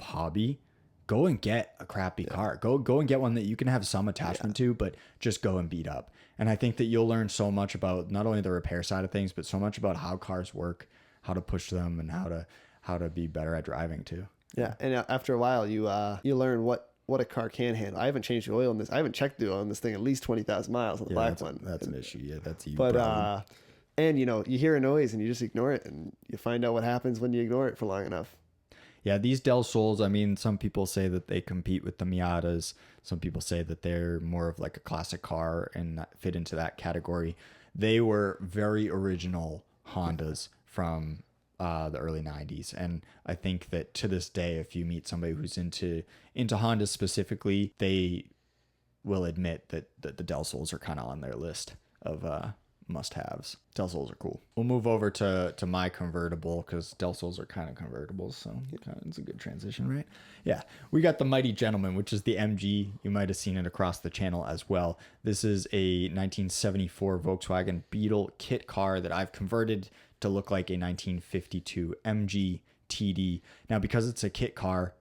hobby, go and get a crappy car. Go and get one that you can have some attachment to, but just go and beat up. And I think that you'll learn so much about not only the repair side of things, but so much about how cars work, how to push them, and how to be better at driving too. Yeah, and after a while, you learn what a car can handle. I haven't changed the oil in this. I haven't checked the oil in this thing at least 20,000 miles on the black one. That's an issue. Yeah, that's you. But and you hear a noise and you just ignore it, and you find out what happens when you ignore it for long enough. Yeah, these Del Sols, I mean, some people say that they compete with the Miatas. Some people say that they're more of like a classic car and fit into that category. They were very original Hondas from the early 90s. And I think that to this day, if you meet somebody who's into Hondas specifically, they will admit that the Del Sols are kind of on their list of must-haves. Del Sols are cool. We'll move over to my convertible because Del Sols are kind of convertibles, so it's a good transition, right? Yeah, we got the Mighty Gentleman, which is the MG. You might have seen it across the channel as well. This is a 1974 Volkswagen Beetle kit car that I've converted to look like a 1952 MG TD. Now, because it's a kit car,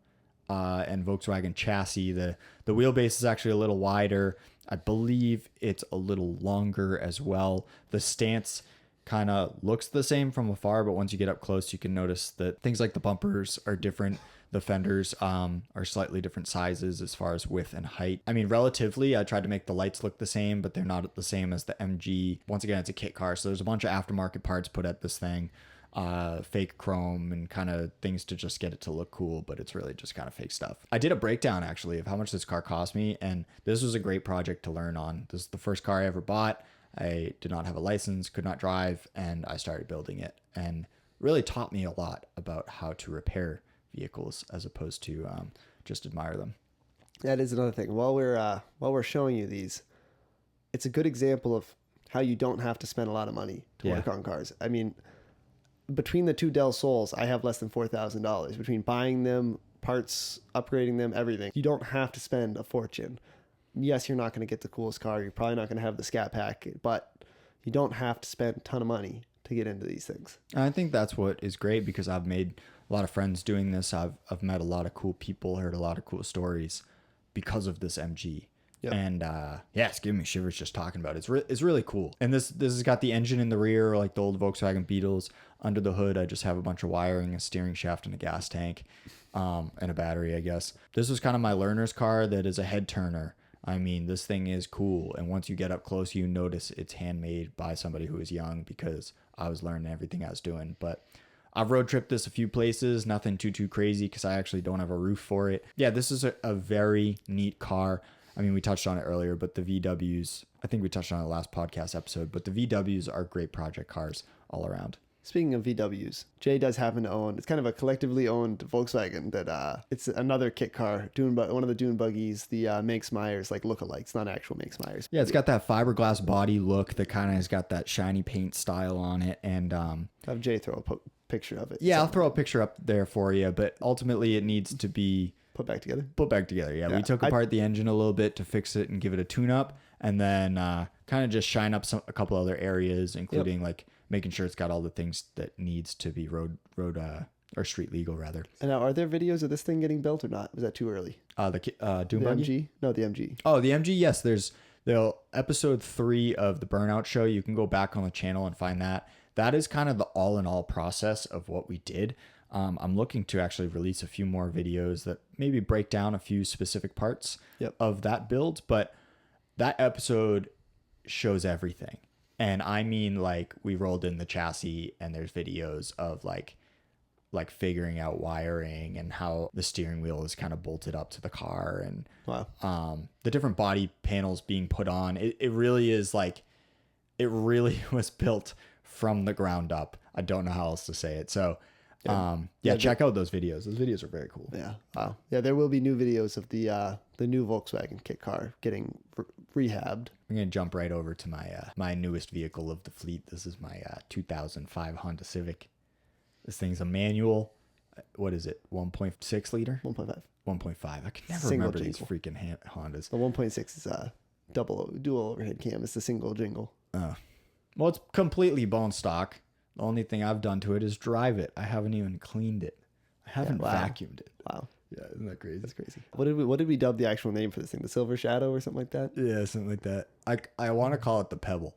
and Volkswagen chassis. The wheelbase is actually a little wider. I believe it's a little longer as well. The stance kind of looks the same from afar, but once you get up close, you can notice that things like the bumpers are different. The fenders are slightly different sizes as far as width and height. I mean, relatively, I tried to make the lights look the same, but they're not the same as the MG. Once again, it's a kit car, so there's a bunch of aftermarket parts put at this thing. Fake chrome and kind of things to just get it to look cool, but it's really just kind of fake stuff. I did a breakdown actually of how much this car cost me, and this was a great project to learn on. This is the first car I ever bought. I did not have a license, could not drive, and I started building it, and really taught me a lot about how to repair vehicles as opposed to just admire them. That is another thing. While we're showing you these, it's a good example of how you don't have to spend a lot of money to work on cars. I mean, between the two Del Sols, I have less than $4,000 between buying them, parts, upgrading them, everything. You don't have to spend a fortune. Yes, you're not going to get the coolest car. You're probably not going to have the Scat Pack, but you don't have to spend a ton of money to get into these things. I think that's what is great, because I've made a lot of friends doing this. I've met a lot of cool people, heard a lot of cool stories because of this MG. Yep. And it's giving me shivers just talking about it. It's really cool. And this has got the engine in the rear like the old Volkswagen Beetles. Under the hood, I just have a bunch of wiring, a steering shaft, and a gas tank, and a battery, I guess. This was kind of my learner's car that is a head turner. I mean, this thing is cool. And once you get up close, you notice it's handmade by somebody who is young, because I was learning everything I was doing. But I've road tripped this a few places, nothing too crazy, because I actually don't have a roof for it. Yeah, this is a very neat car. I mean, we touched on it earlier, but the VWs, I think we touched on it last podcast episode, but the VWs are great project cars all around. Speaking of VWs, Jay does happen to own, it's kind of a collectively owned Volkswagen that it's another kit car, one of the dune buggies, the Manx Myers, like lookalike. It's not actual Manx Myers. Yeah, it's got that fiberglass body look that kind of has got that shiny paint style on it. And have Jay throw a picture of it. Yeah, I'll throw a picture up there for you, but ultimately it needs to be put back together. Yeah, we took apart the engine a little bit to fix it and give it a tune-up, and then kind of just shine up a couple other areas, including like making sure it's got all the things that needs to be road or street legal rather. And now, are there videos of this thing getting built or not? Was that too early? The Doom the Buggy? MG? No, the MG. Oh, the MG. Yes, there's the episode 3 of the Burnout show. You can go back on the channel and find that. That is kind of the all-in-all process of what we did. I'm looking to actually release a few more videos that maybe break down a few specific parts of that build, but that episode shows everything. And I mean, like, we rolled in the chassis and there's videos of like figuring out wiring and how the steering wheel is kind of bolted up to the car, and the different body panels being put on. It really is like, it really was built from the ground up. I don't know how else to say it. So check out those videos. Those videos are very cool. Yeah. Wow. Yeah, there will be new videos of the new Volkswagen kit car getting rehabbed. I'm going to jump right over to my newest vehicle of the fleet. This is my 2005 Honda Civic. This thing's a manual. What is it? 1.6 liter? 1.5. 1.5. I can never Single remember jingle. these freaking Hondas. The 1.6 is a dual overhead cam. It's the single jingle. Well, it's completely bone stock. The only thing I've done to it is drive it. I haven't even cleaned it. I haven't vacuumed it. Wow. Yeah, isn't that crazy? That's crazy. What did we dub the actual name for this thing? The Silver Shadow or something like that? Yeah, something like that. I want to call it the Pebble.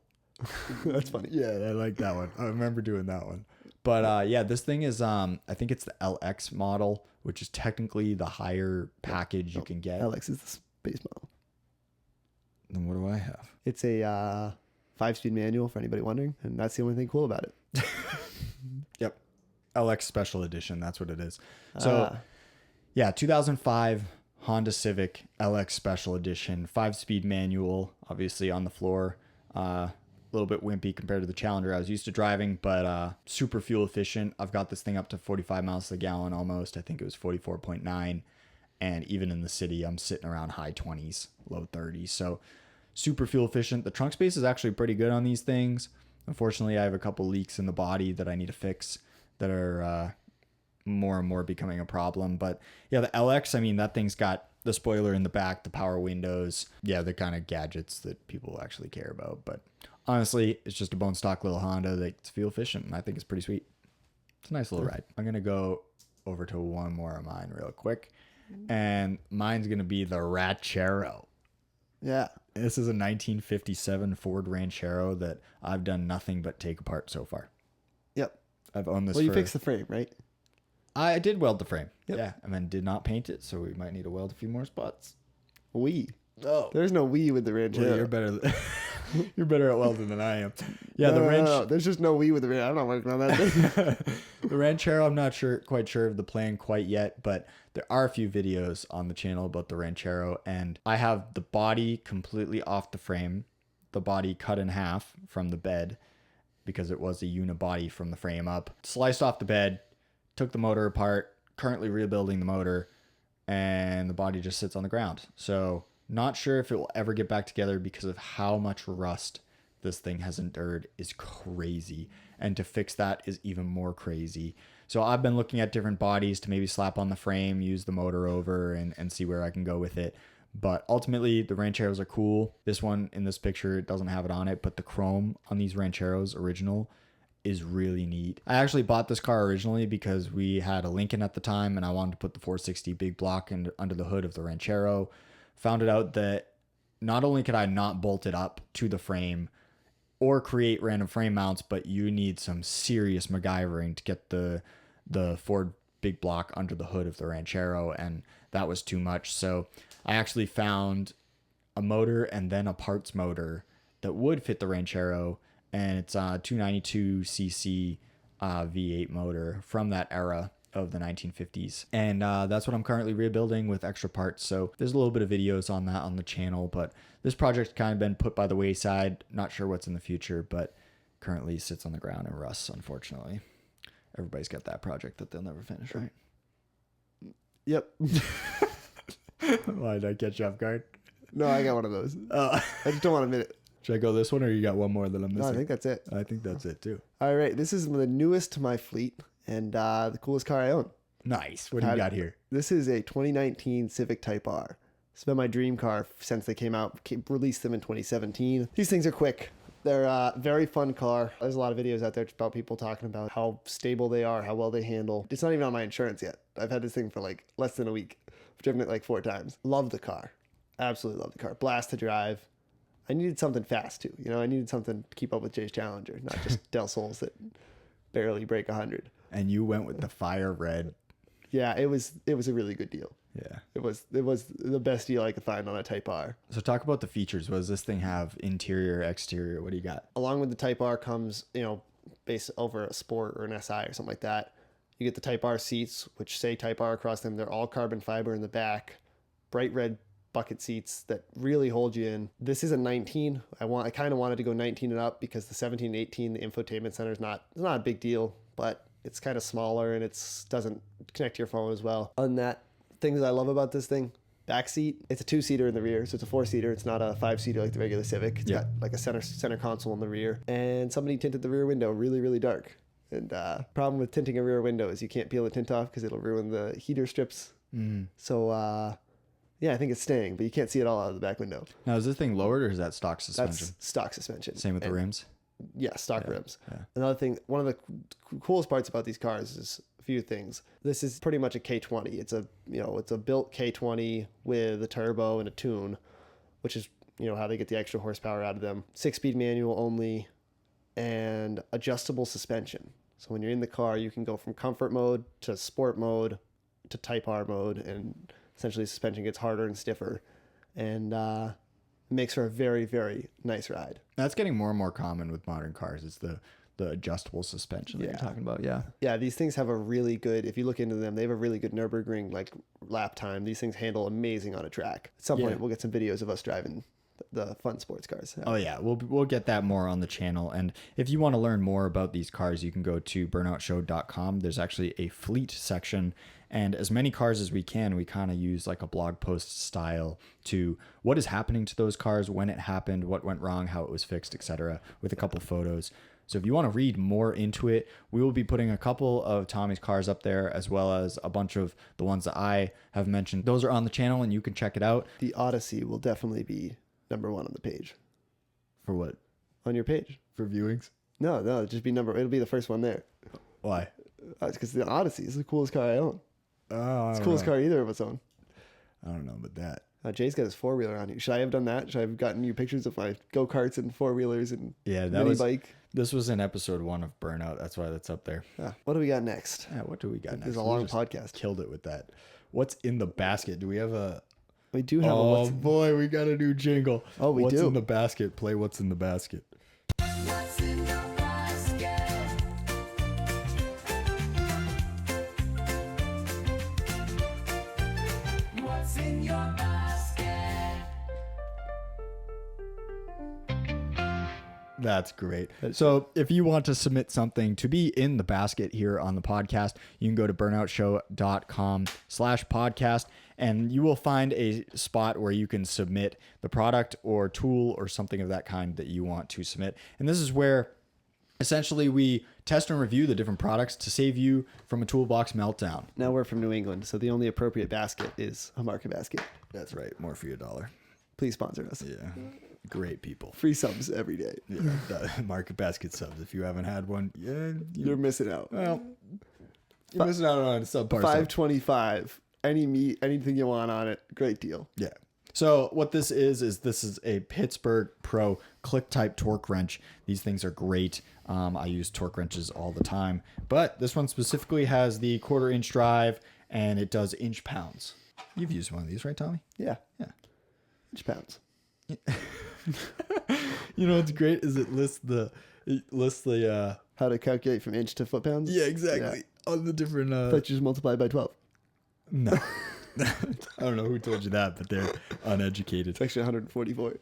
That's funny. Yeah, I like that one. I remember doing that one. But this thing is I think it's the LX model, which is technically the higher package you can get. LX is the space model. Then what do I have? It's a 5-speed manual for anybody wondering, and that's the only thing cool about it. Yep. LX Special Edition, that's what it is. So 2005 Honda Civic LX Special Edition, 5-speed manual, obviously on the floor. A little bit wimpy compared to the Challenger I was used to driving, but super fuel efficient. I've got this thing up to 45 miles to the gallon almost. I think it was 44.9. And even in the city, I'm sitting around high 20s, low 30s. So super fuel efficient. The trunk space is actually pretty good on these things. Unfortunately, I have a couple leaks in the body that I need to fix that are more and more becoming a problem. But yeah, the LX, I mean, that thing's got the spoiler in the back, the power windows. Yeah, the kind of gadgets that people actually care about. But honestly, it's just a bone stock little Honda that's fuel efficient, and I think it's pretty sweet. It's a nice little ride. I'm going to go over to one more of mine real quick. and mine's gonna be the Ranchero. Yeah. This is a 1957 Ford Ranchero that I've done nothing but take apart so far. Yep. I've owned this. Well, you for... fixed the frame, right? I did weld the frame. Yep. Yeah, and then did not paint it, so we might need to weld a few more spots. We. Oh, There's no we with the Ranchero. well, you're better. You're better at welding than I am. Yeah, No, there's just no we with the Ranchero. I'm not working on that thing. The Ranchero, I'm not quite sure of the plan quite yet, but there are a few videos on the channel about the Ranchero, and I have the body completely off the frame, the body cut in half from the bed because it was a unibody from the frame up, sliced off the bed, took the motor apart, currently rebuilding the motor, and the body just sits on the ground. So not sure if it will ever get back together because of how much rust this thing has endured is crazy. And to fix that is even more crazy. So I've been looking at different bodies to maybe slap on the frame, use the motor over, and see where I can go with it. But ultimately, the Rancheros are cool. This one in this picture doesn't have it on it, but the chrome on these Rancheros original is really neat. I actually bought this car originally because we had a Lincoln at the time, and I wanted to put the 460 big block under the hood of the Ranchero. Found it out that not only could I not bolt it up to the frame or create random frame mounts, but you need some serious MacGyvering to get the Ford big block under the hood of the Ranchero, and that was too much. So I actually found a motor and then a parts motor that would fit the Ranchero, and it's a 292cc V8 motor from that era of the 1950s, and that's what I'm currently rebuilding with extra parts. So there's a little bit of videos on that on the channel, but this project's kind of been put by the wayside. Not sure what's in the future, but currently sits on the ground and rusts, unfortunately. Everybody's got that project that they'll never finish, right? Yep. Why did I catch you off guard? No, I got one of those. I just don't want to admit it. Should I go this one, or you got one more that I'm missing? No, I think that's it. I think that's it too. All right. This is the newest to my fleet and the coolest car I own. Nice. What do you got here? This is a 2019 Civic Type R. It's been my dream car since they came out. Released them in 2017. These things are quick. They're a very fun car. There's a lot of videos out there about people talking about how stable they are, how well they handle. It's not even on my insurance yet. I've had this thing for like less than a week. I've driven it like 4 times. Love the car. Absolutely love the car. Blast to drive. I needed something fast too. You know, I needed something to keep up with Jay's Challenger, not just Del Sols that barely break 100. And you went with the fire red. Yeah, it was a really good deal. Yeah. It was the best deal I could find on a Type R. So talk about the features. What does this thing have? Interior, exterior? What do you got? Along with the Type R comes, based over a Sport or an SI or something like that. You get the Type R seats, which say Type R across them. They're all carbon fiber in the back. Bright red bucket seats that really hold you in. This is a 19. I kind of wanted to go 19 and up because the 17 and 18, the infotainment center it's not a big deal, but it's kind of smaller and doesn't connect to your phone as well. On that, things I love about this thing, back seat, it's a 2-seater in the rear, so it's a 4-seater. It's not a 5-seater like the regular Civic. It's got like a center console in the rear, and somebody tinted the rear window really, really dark. And problem with tinting a rear window is you can't peel the tint off because it'll ruin the heater strips. So yeah, I think it's staying, but you can't see it all out of the back window. Now, is this thing lowered or is that stock suspension? That's stock suspension. Same with the rims? Yeah, stock rims. Yeah. Another thing, one of the coolest parts about these cars is a few things. This is pretty much a K20. It's a built K20 with a turbo and a tune, which is, how they get the extra horsepower out of them. 6-speed manual only and adjustable suspension. So when you're in the car, you can go from comfort mode to sport mode to Type R mode, and essentially suspension gets harder and stiffer, and makes for a very, very nice ride. That's getting more and more common with modern cars. It's the adjustable suspension that you're talking about. Yeah, these things have a really good, if you look into them, they have a really good Nürburgring like lap time. These things handle amazing on a track. At some point, we'll get some videos of us driving the fun sports cars. Oh yeah, we'll get that more on the channel. And if you want to learn more about these cars, you can go to burnoutshow.com. There's actually a fleet section, and as many cars as we can, we kind of use like a blog post style to what is happening to those cars, when it happened, what went wrong, how it was fixed, etc., with a couple photos. So if you want to read more into it, we will be putting a couple of Tommy's cars up there, as well as a bunch of the ones that I have mentioned. Those are on the channel and you can check it out. The Odyssey will definitely be number 1 on the page. For what? On your page. For viewings? No, it'll just be it'll be the first one there. Why? It's because the Odyssey is the coolest car I own. Oh, It's the coolest car either of us own. I don't know about that. Jay's got his 4-wheeler on you. Should I have done that? Should I have gotten you pictures of my go-karts and 4-wheelers and Yeah, that mini was bike? This was in episode 1 of Burnout. That's why that's up there. What do we got next? Yeah, what do we got next? This is a We long just podcast. Killed it with that. What's in the basket? Do we have a... We do have a Oh what's boy, we got a new jingle. Oh, we what's do. in the basket? Play what's in the basket. What's in your basket? What's in your basket? That's great. So if you want to submit something to be in the basket here on the podcast, you can go to burnoutshow.com/podcast and you will find a spot where you can submit the product or tool or something of that kind that you want to submit. And this is where essentially we test and review the different products to save you from a toolbox meltdown. Now we're from New England, so the only appropriate basket is a market basket. That's right. More for your dollar. Please sponsor us. Yeah. Great people. Free subs every day. Yeah. Market basket subs. If you haven't had one, You're missing out. well, you're missing out on a subpar. $5.25. Any meat, anything you want on it. Great deal. Yeah. So what this is this is a Pittsburgh Pro click type torque wrench. These things are great. I use torque wrenches all the time, but this one specifically has the 1/4 inch drive and it does inch pounds. You've used one of these, right, Tommy? Yeah. Yeah. Inch pounds. You know what's great is it lists the How to calculate from inch to foot pounds? yeah, exactly. On the different But you just multiply by 12. no. I don't know who told you that, but they're uneducated. It's actually 144.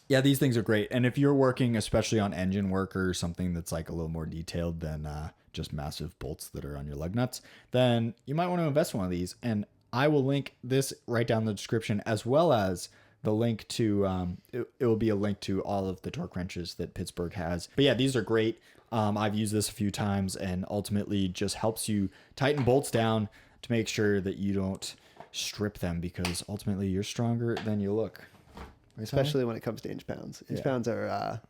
Yeah, these things are great. And if you're working especially on engine work or something that's like a little more detailed than just massive bolts that are on your lug nuts, then you might want to invest in one of these. And I will link this right down in the description, as well as the link to, it will be a link to all of the torque wrenches that Pittsburgh has. But yeah, these are great. I've used this a few times and ultimately just helps you tighten bolts down to make sure that you don't strip them, because ultimately you're stronger than you look. Right, Especially when it comes to inch pounds. Inch Yeah. pounds are,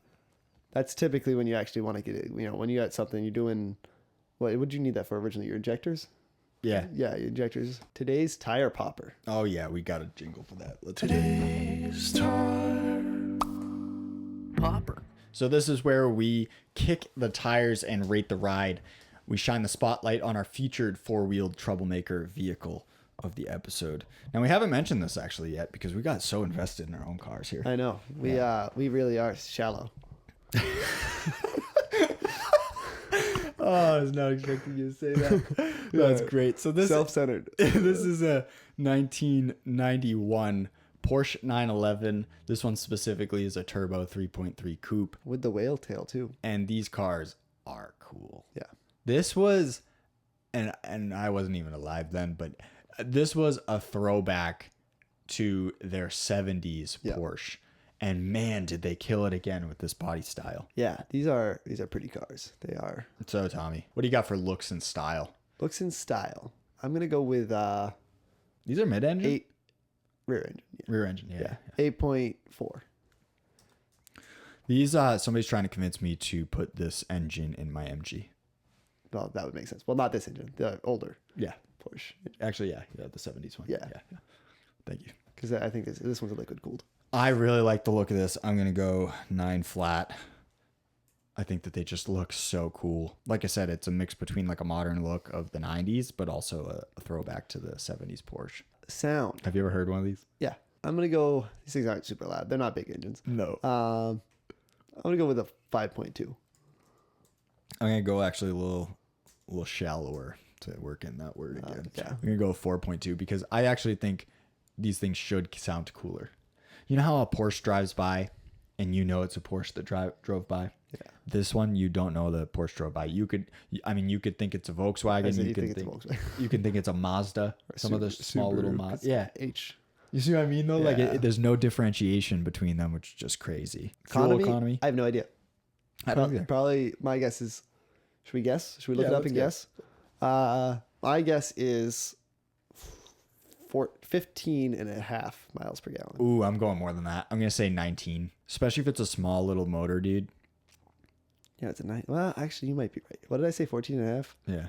that's typically when you actually want to get it. You know, when you got something, you're doing, what would you need that for originally? Your injectors? Yeah. Yeah, your injectors. Today's tire popper. Oh yeah, we got a jingle for that. Let's Today's time. Popper. So this is where we kick the tires and rate the ride. We shine the spotlight on our featured 4-wheeled troublemaker vehicle of the episode. Now we haven't mentioned this actually yet because we got so invested in our own cars here. I know. We really are shallow. Oh, I was not expecting you to say that. That's great. So this Self-centered. this is a 1991 Porsche 911. This one specifically is a turbo 3.3 coupe, With the whale tail too. and these cars are cool. Yeah. This was, and I wasn't even alive then, but this was a throwback to their 70s Yeah. Porsche. And man, did they kill it again with this body style. Yeah, these are pretty cars. They are. So Tommy, what do you got for looks and style? Looks and style. I'm gonna go with These are mid-engine? 8 rear engine. Yeah. Rear engine, yeah. 8.4. These, somebody's trying to convince me to put this engine in my MG. Well, that would make sense. Well, not this engine. The older Yeah. Porsche. Actually, yeah, the 70s one. Yeah. Thank you. Because I think this one's a liquid cooled. I really like the look of this. I'm going to go 9 flat. I think that they just look so cool. Like I said, it's a mix between like a modern look of the 90s, but also a throwback to the 70s Porsche. Sound. Have you ever heard one of these? Yeah. I'm gonna go. These things aren't super loud. They're not big engines. No. I'm gonna go with a 5.2. I'm going to go actually a little shallower to work in that word again. yeah. I'm going to go 4.2 because I actually think these things should sound cooler. You know how a Porsche drives by and you know it's a Porsche that drove by? Yeah. This one, you don't know the Porsche drove by. You could think it's a Volkswagen. said You you could think it's a Volkswagen. you can think it's a Mazda. Some of the small little Subaru, Mazda. 'cause Yeah. H. You see what I mean though? Like Yeah. there's no differentiation between them, which is just crazy. Economy? Fuel economy. I have no idea. I don't either. Probably my guess is. Should we guess? Should we look Yeah, it up let's and guess? My guess is 15 and a half miles per gallon. Ooh, I'm going more than that. I'm gonna say 19, especially if it's a small little motor, dude. Yeah, it's a 9. Well, actually, you might be right. What did I say? 14 and a half? Yeah.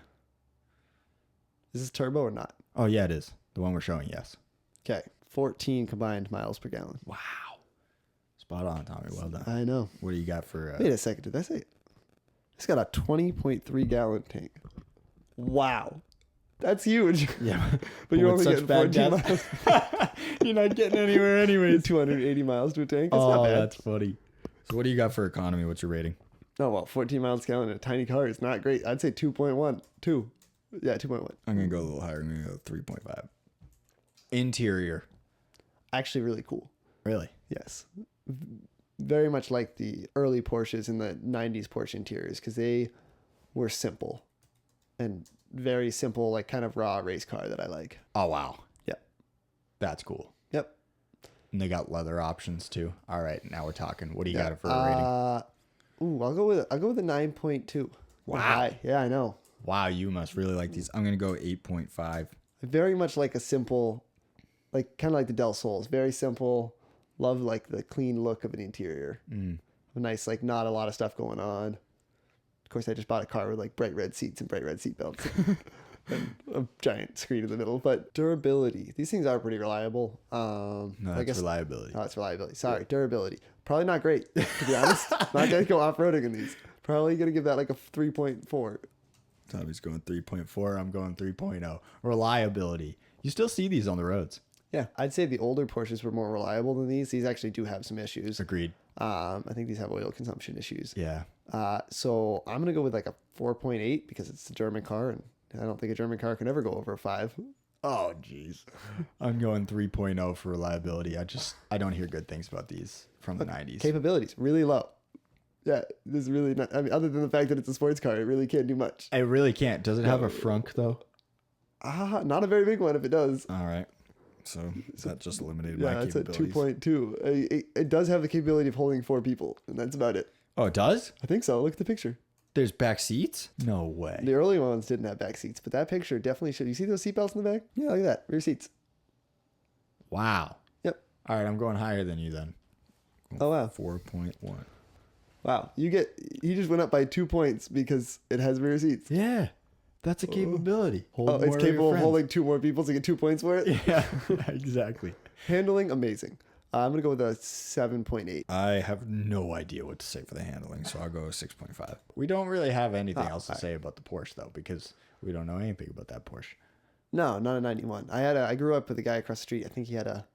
Is this turbo or not? Oh yeah, it is the one we're showing. Yes. Okay. 14 combined miles per gallon. Wow. Spot on, Tommy. Well done. I know. What do you got for... Wait a second. Did I say it? It's got a 20.3 gallon tank. Wow. That's huge. Yeah. But you're with only such getting bad 14 gas. miles. You're not getting anywhere anyways. 280 miles to a tank. That's Oh, not bad. that's funny. So what do you got for economy? What's your rating? Oh, well, 14 miles per gallon in a tiny car is not great. I'd say 2.1. 2. Yeah, 2.1. I'm going to go a little higher. I'm going to go 3.5. Interior. Actually, really cool. Really? Yes. Very much like the early Porsches in the 90s Porsche interiors because they were simple and very simple, like kind of raw race car that I like. Oh, wow. Yep. That's cool. Yep. And they got leather options too. All right, now we're talking. What do you got for a rating? I'll go with a 9.2. Wow. High. Yeah, I know. Wow, you must really like these. I'm going to go 8.5. I very much like a simple, like kind of like the Del Sol. It's very simple. Love like the clean look of an interior. A nice, like not a lot of stuff going on. Of course, I just bought a car with like bright red seats and bright red seat belts and a giant screen in the middle. But durability, these things are pretty reliable. No, that's I guess reliability. Oh, it's reliability. Sorry, durability. Probably not great, to be honest. Not gonna go off roading in these. Probably gonna give that like a 3.4. Tommy's going 3.4. I'm going 3.0. Reliability. You still see these on the roads. Yeah, I'd say the older Porsches were more reliable than these. These actually do have some issues. Agreed. I think these have oil consumption issues. Yeah. So I'm gonna go with like a 4.8 because it's a German car, and I don't think a German car can ever go over a 5. Oh, jeez. I'm going 3.0 for reliability. I don't hear good things about these from the 90s. Capabilities really low. Yeah, this is really not. I mean, other than the fact that it's a sports car, it really can't do much. It really can't. Does it have a frunk though? Not a very big one if it does. All right. So that just eliminated Yeah, my it's at capabilities. 2.2. It does have the capability of holding 4 people, and that's about it. Oh, it does? I think so. Look at the picture. There's back seats? No way. The early ones didn't have back seats, but that picture definitely should. You see those seatbelts in the back? Yeah, look at that. Rear seats. Wow. Yep. All right, I'm going higher than you then. Oh, wow. 4.1. Wow. You just went up by 2 points because it has rear seats. Yeah. That's a capability. Hold Oh, it's more of your capable of friends. holding 2 more people to get 2 points for it? Yeah, exactly. Handling, amazing. I'm going to go with a 7.8. I have no idea what to say for the handling, so I'll go 6.5. We don't really have anything else to say about the Porsche, though, because we don't know anything about that Porsche. No, not a 91. I grew up with a guy across the street. I think he had a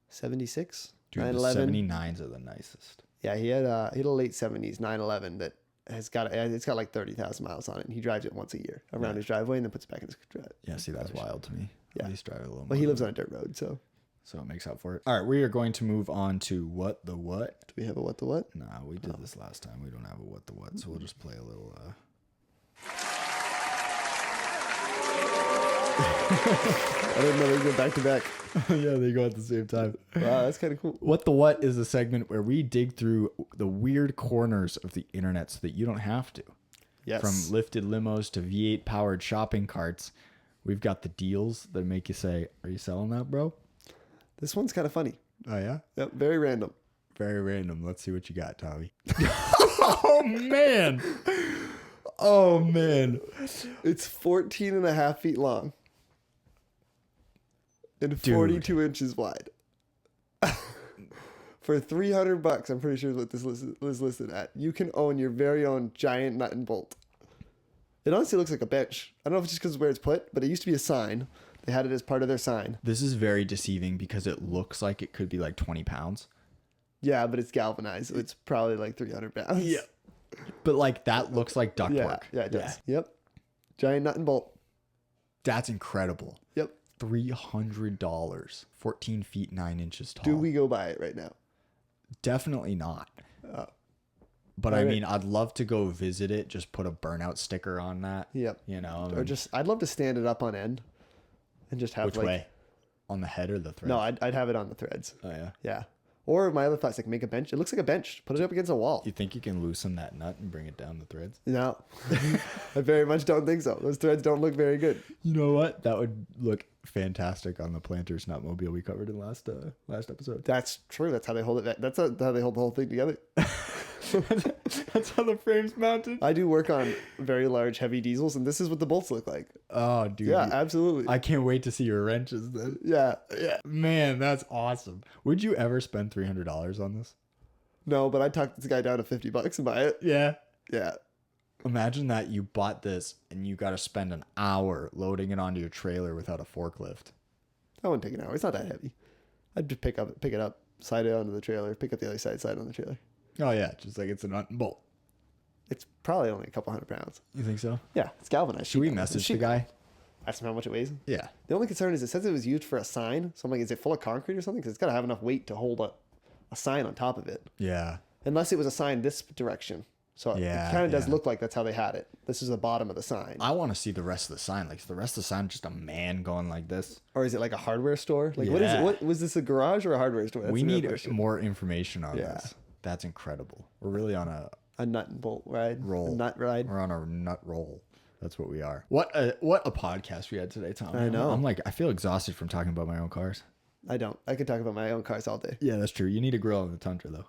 76, Dude, the 911. 79s are the nicest. Yeah, he had a late 70s 911 that it's got like 30,000 miles on it, and he drives it once a year around his driveway and then puts it back in his drive. Yeah, see, that's wild to me. Yeah. At least drive it a little more. Well, he lives on a dirt road, so So it makes up for it. All right, we are going to move on to what the what. do we have a what the what? Nah, we did this last time. We don't have a what the what, so we'll just play a little. I didn't know they go back to back. Yeah, they go at the same time. Wow, that's kind of cool. What the what is a segment where we dig through the weird corners of the internet so that you don't have to. Yes. From lifted limos to V8 powered shopping carts, we've got the deals that make you say, "Are you selling that, bro?" This one's kind of funny. Oh yeah, Yep, very random. very random. Let's see what you got, Tommy. Oh man, oh man. It's 14 and a half feet long and Dude. 42 inches wide. For $300, I'm pretty sure is what this is listed at. You can own your very own giant nut and bolt. It honestly looks like a bench. I don't know if it's just because of where it's put, but it used to be a sign. They had it as part of their sign. This is very deceiving because it looks like it could be like 20 pounds. Yeah, but it's galvanized, so it's probably like 300 pounds. Yeah, But like that looks like ductwork. yeah, it does. Yep. Giant nut and bolt. That's incredible. Yep. $300. 14 feet 9 inches tall. Do we go buy it right now? Definitely not. But All I right. mean, I'd love to go visit it. Just put a burnout sticker on that. Yep. You know, Or just, I'd love to stand it up on end and just have which like, way? On the head or the thread? no, I'd have it on the threads. Oh yeah. Yeah. Or my other thoughts, like make a bench. It looks like a bench. Put it up against a wall. You think you can loosen that nut and bring it down the threads? No, I very much don't think so. Those threads don't look very good. You know what? That would look fantastic on the Planters Nutmobile we covered in last episode. That's true. That's how they hold it back. That's how they hold the whole thing together. That's how the frame's mounted. I do work on very large, heavy diesels, and this is what the bolts look like. Oh, dude. Yeah, absolutely. I can't wait to see your wrenches then. Yeah. Man, that's awesome. Would you ever spend $300 on this? No, but I talked this guy down to $50 and buy it. Yeah. Yeah. Imagine that you bought this and you got to spend an hour loading it onto your trailer without a forklift. That wouldn't take an hour. It's not that heavy. I'd just pick it up, slide it onto the trailer, pick up the other side, slide it on the trailer. Oh, yeah. Just like it's a nut and bolt. It's probably only a couple 100 pounds. You think so? Yeah, it's galvanized. Should we sheet metal. message It's the sheet guy? metal. Ask him how much it weighs. Yeah. The only concern is it says it was used for a sign. So I'm like, is it full of concrete or something? Because it's got to have enough weight to hold a sign on top of it. Yeah. Unless it was a sign this direction. So Yeah, it kind of does yeah. look like that's how they had it. This is the bottom of the sign. I want to see the rest of the sign. Like, is the rest of the sign just a man going like this? Or is it like a hardware store? Like, what is Yeah. it? What was this, a garage or a hardware store? That's We the real need question. more information on Yeah. this. That's incredible. We're really on a A nut and bolt ride. roll. A nut ride. We're on a nut roll. That's what we are. What a podcast we had today, Tom. I know. I'm like, I feel exhausted from talking about my own cars. I don't. I could talk about my own cars all day. Yeah, that's true. You need a grill on the Tundra, though.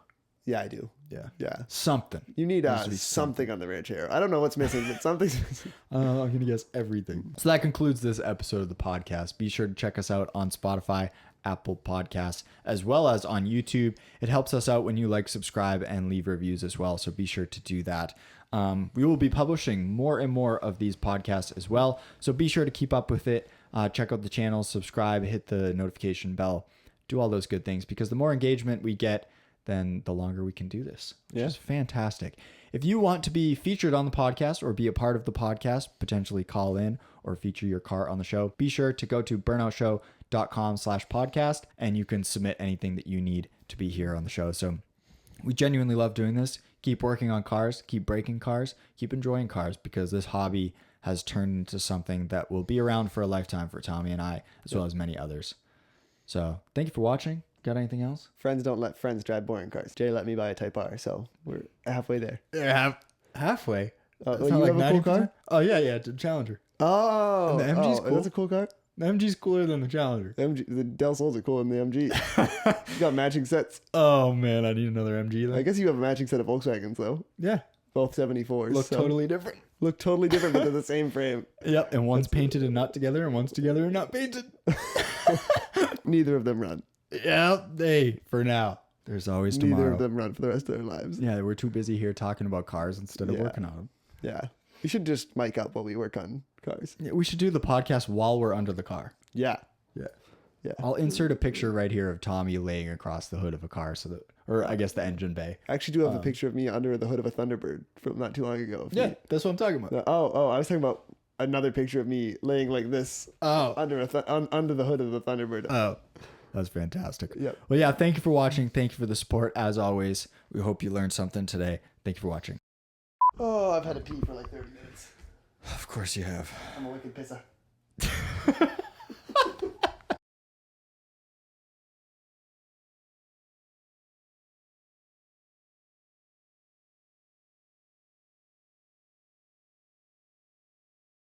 Yeah, I do. Yeah. Yeah. Something. You need Needs to be something on the Ranchero. I don't know what's missing, but something's missing. I'm going to guess everything. So that concludes this episode of the podcast. Be sure to check us out on Spotify, Apple Podcasts, as well as on YouTube. It helps us out when you like, subscribe, and leave reviews as well. So be sure to do that. We will be publishing more and more of these podcasts as well. So be sure to keep up with it. Check out the channel, subscribe, hit the notification bell, do all those good things, because the more engagement we get, then the longer we can do this, which is fantastic. If you want to be featured on the podcast or be a part of the podcast, potentially call in or feature your car on the show, be sure to go to burnoutshow.com/podcast and you can submit anything that you need to be here on the show. So we genuinely love doing this. Keep working on cars, keep breaking cars, keep enjoying cars, because this hobby has turned into something that will be around for a lifetime for Tommy and I, as well as many others. So thank you for watching. Got anything else? Friends don't let friends drive boring cars. Jay let me buy a Type R, so we're halfway there. Yeah, halfway. Oh, you have a cool car? Oh, yeah, it's a Challenger. Oh, And the MG's cool. That's a cool car. The MG's cooler than the Challenger. The Del Sols are cooler than the MG. You got matching sets. Oh, man, I need another MG. I guess you have a matching set of Volkswagens though. Yeah. Both 74s. Look so- totally different. Look totally different, but they're the same frame. Yep, and one's painted and not together, and one's together and not painted. Neither of them run. Yeah, for now. There's always Neither tomorrow. of them run for the rest of their lives. Yeah, we're too busy here talking about cars instead of Yeah. working on them. Yeah. We should just mic up while we work on cars. Yeah, we should do the podcast while we're under the car. Yeah. Yeah. Yeah. I'll insert a picture right here of Tommy laying across the hood of a car, or I guess the engine bay. I actually do have a picture of me under the hood of a Thunderbird from not too long ago. Yeah, that's what I'm talking about. I was talking about another picture of me laying like this Oh, under under the hood of the Thunderbird. that's fantastic. Yep. Well, yeah, thank you for watching. Thank you for the support. As always, we hope you learned something today. Thank you for watching. Oh, I've had to pee for like 30 minutes. Of course you have. I'm a wicked pisser.